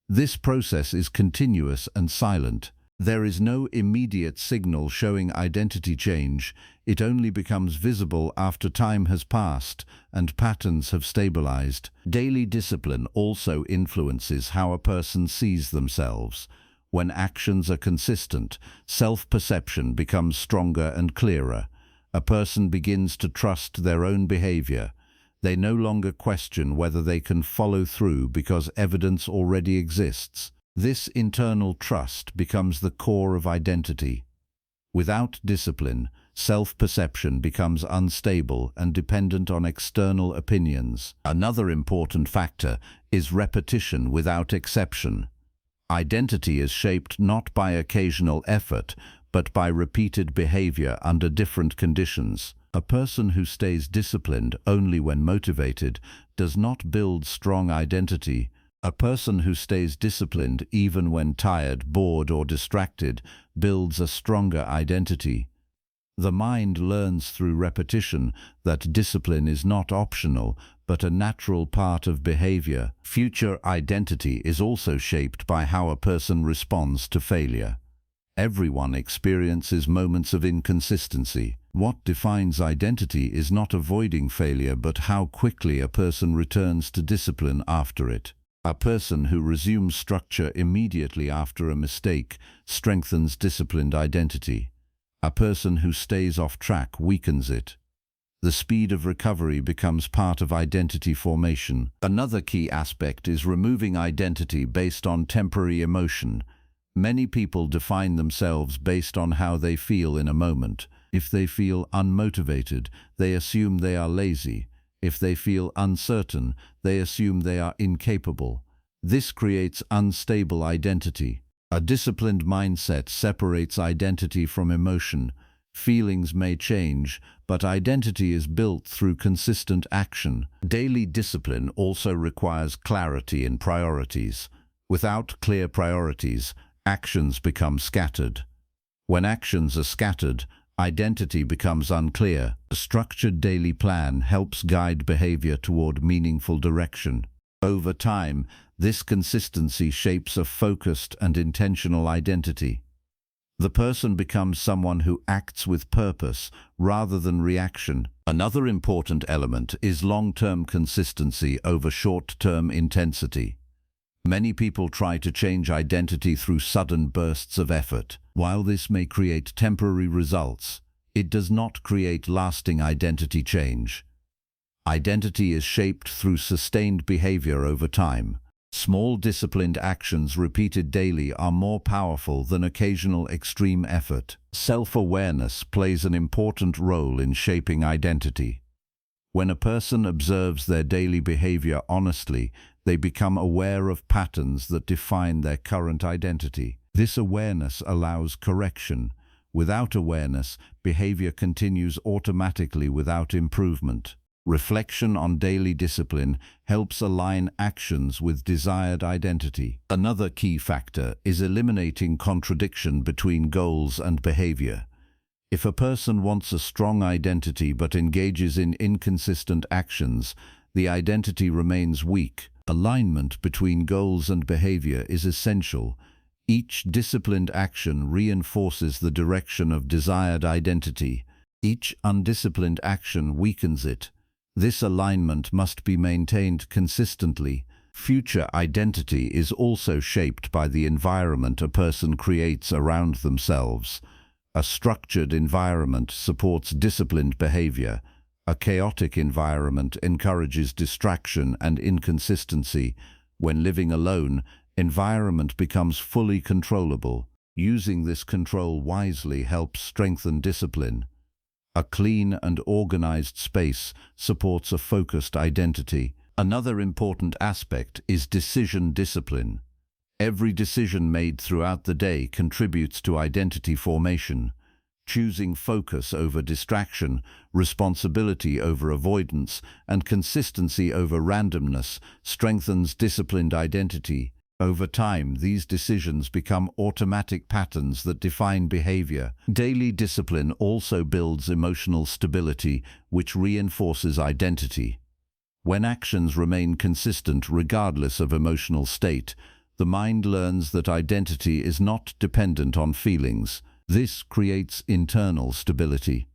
This process is continuous and silent. There is no immediate signal showing identity change. It only becomes visible after time has passed and patterns have stabilized. Daily discipline also influences how a person sees themselves. When actions are consistent, self-perception becomes stronger and clearer. A person begins to trust their own behavior. They no longer question whether they can follow through because evidence already exists. This internal trust becomes the core of identity. Without discipline, self-perception becomes unstable and dependent on external opinions. Another important factor is repetition without exception. Identity is shaped not by occasional effort, but by repeated behavior under different conditions. A person who stays disciplined only when motivated does not build strong identity. A person who stays disciplined even when tired, bored, or distracted builds a stronger identity. The mind learns through repetition that discipline is not optional, but a natural part of behavior. Future identity is also shaped by how a person responds to failure. Everyone experiences moments of inconsistency. What defines identity is not avoiding failure, but how quickly a person returns to discipline after it. A person who resumes structure immediately after a mistake strengthens disciplined identity. A person who stays off track weakens it. The speed of recovery becomes part of identity formation. Another key aspect is removing identity based on temporary emotion. Many people define themselves based on how they feel in a moment. If they feel unmotivated, they assume they are lazy. If they feel uncertain, they assume they are incapable. This creates unstable identity. A disciplined mindset separates identity from emotion. Feelings may change, but identity is built through consistent action. Daily discipline also requires clarity in priorities. Without clear priorities, actions become scattered. When actions are scattered, identity becomes unclear. A structured daily plan helps guide behavior toward meaningful direction. Over time, this consistency shapes a focused and intentional identity. The person becomes someone who acts with purpose rather than reaction. Another important element is long-term consistency over short-term intensity. Many people try to change identity through sudden bursts of effort. While this may create temporary results, it does not create lasting identity change. Identity is shaped through sustained behavior over time. Small disciplined actions repeated daily are more powerful than occasional extreme effort. Self-awareness plays an important role in shaping identity. When a person observes their daily behavior honestly, they become aware of patterns that define their current identity. This awareness allows correction. Without awareness, behavior continues automatically without improvement. Reflection on daily discipline helps align actions with desired identity. Another key factor is eliminating contradiction between goals and behavior. If a person wants a strong identity but engages in inconsistent actions, the identity remains weak. Alignment between goals and behavior is essential. Each disciplined action reinforces the direction of desired identity. Each undisciplined action weakens it. This alignment must be maintained consistently. Future identity is also shaped by the environment a person creates around themselves. A structured environment supports disciplined behavior. A chaotic environment encourages distraction and inconsistency. When living alone, environment becomes fully controllable. Using this control wisely helps strengthen discipline. A clean and organized space supports a focused identity. Another important aspect is decision discipline. Every decision made throughout the day contributes to identity formation. Choosing focus over distraction, responsibility over avoidance, and consistency over randomness strengthens disciplined identity. Over time, these decisions become automatic patterns that define behavior. Daily discipline also builds emotional stability, which reinforces identity. When actions remain consistent regardless of emotional state, the mind learns that identity is not dependent on feelings. This creates internal stability.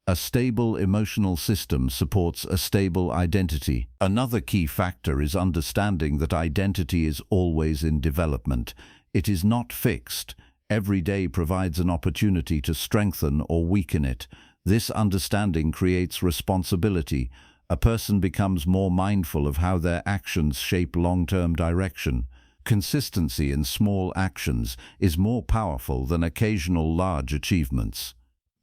A stable emotional system supports a stable identity. Another key factor is understanding that identity is always in development. It is not fixed. Every day provides an opportunity to strengthen or weaken it. This understanding creates responsibility. A person becomes more mindful of how their actions shape long-term direction. Consistency in small actions is more powerful than occasional large achievements.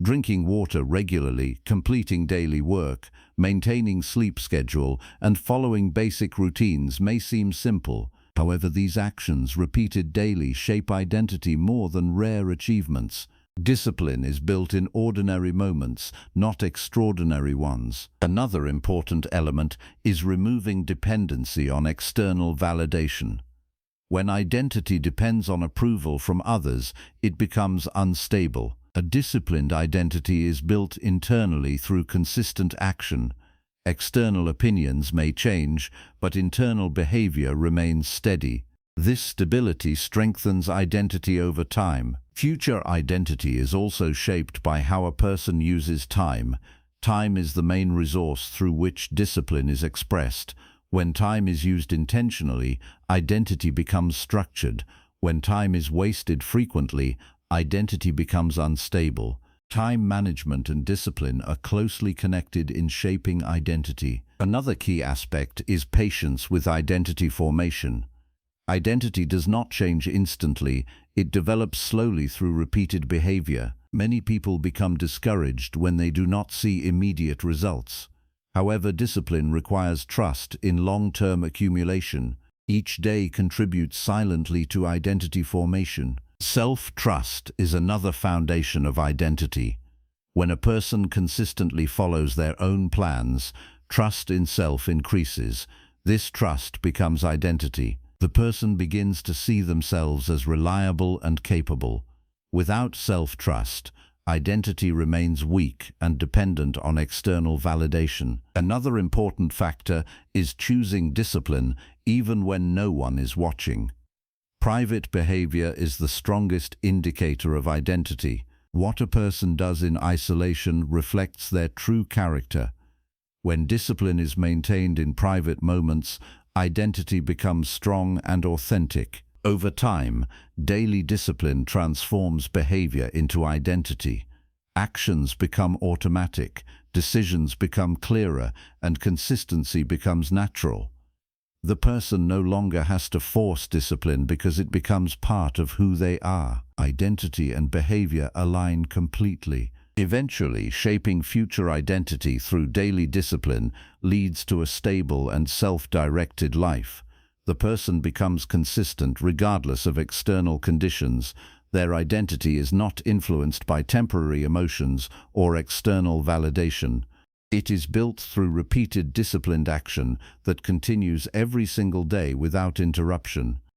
Drinking water regularly, completing daily work, maintaining sleep schedule, and following basic routines may seem simple. However, these actions, repeated daily, shape identity more than rare achievements. Discipline is built in ordinary moments, not extraordinary ones. Another important element is removing dependency on external validation. When identity depends on approval from others, it becomes unstable. A disciplined identity is built internally through consistent action. External opinions may change, but internal behavior remains steady. This stability strengthens identity over time. Future identity is also shaped by how a person uses time. Time is the main resource through which discipline is expressed. When time is used intentionally, identity becomes structured. When time is wasted frequently, identity becomes unstable. Time management and discipline are closely connected in shaping identity. Another key aspect is patience with identity formation. Identity does not change instantly, it develops slowly through repeated behavior. Many people become discouraged when they do not see immediate results. However, discipline requires trust in long-term accumulation. Each day contributes silently to identity formation. Self-trust is another foundation of identity. When a person consistently follows their own plans, trust in self increases. This trust becomes identity. The person begins to see themselves as reliable and capable. Without self-trust, identity remains weak and dependent on external validation. Another important factor is choosing discipline even when no one is watching. Private behavior is the strongest indicator of identity. What a person does in isolation reflects their true character. When discipline is maintained in private moments, identity becomes strong and authentic. Over time, daily discipline transforms behavior into identity. Actions become automatic, decisions become clearer, and consistency becomes natural. The person no longer has to force discipline because it becomes part of who they are. Identity and behavior align completely. Eventually, shaping future identity through daily discipline leads to a stable and self-directed life. The person becomes consistent regardless of external conditions. Their identity is not influenced by temporary emotions or external validation. It is built through repeated disciplined action that continues every single day without interruption.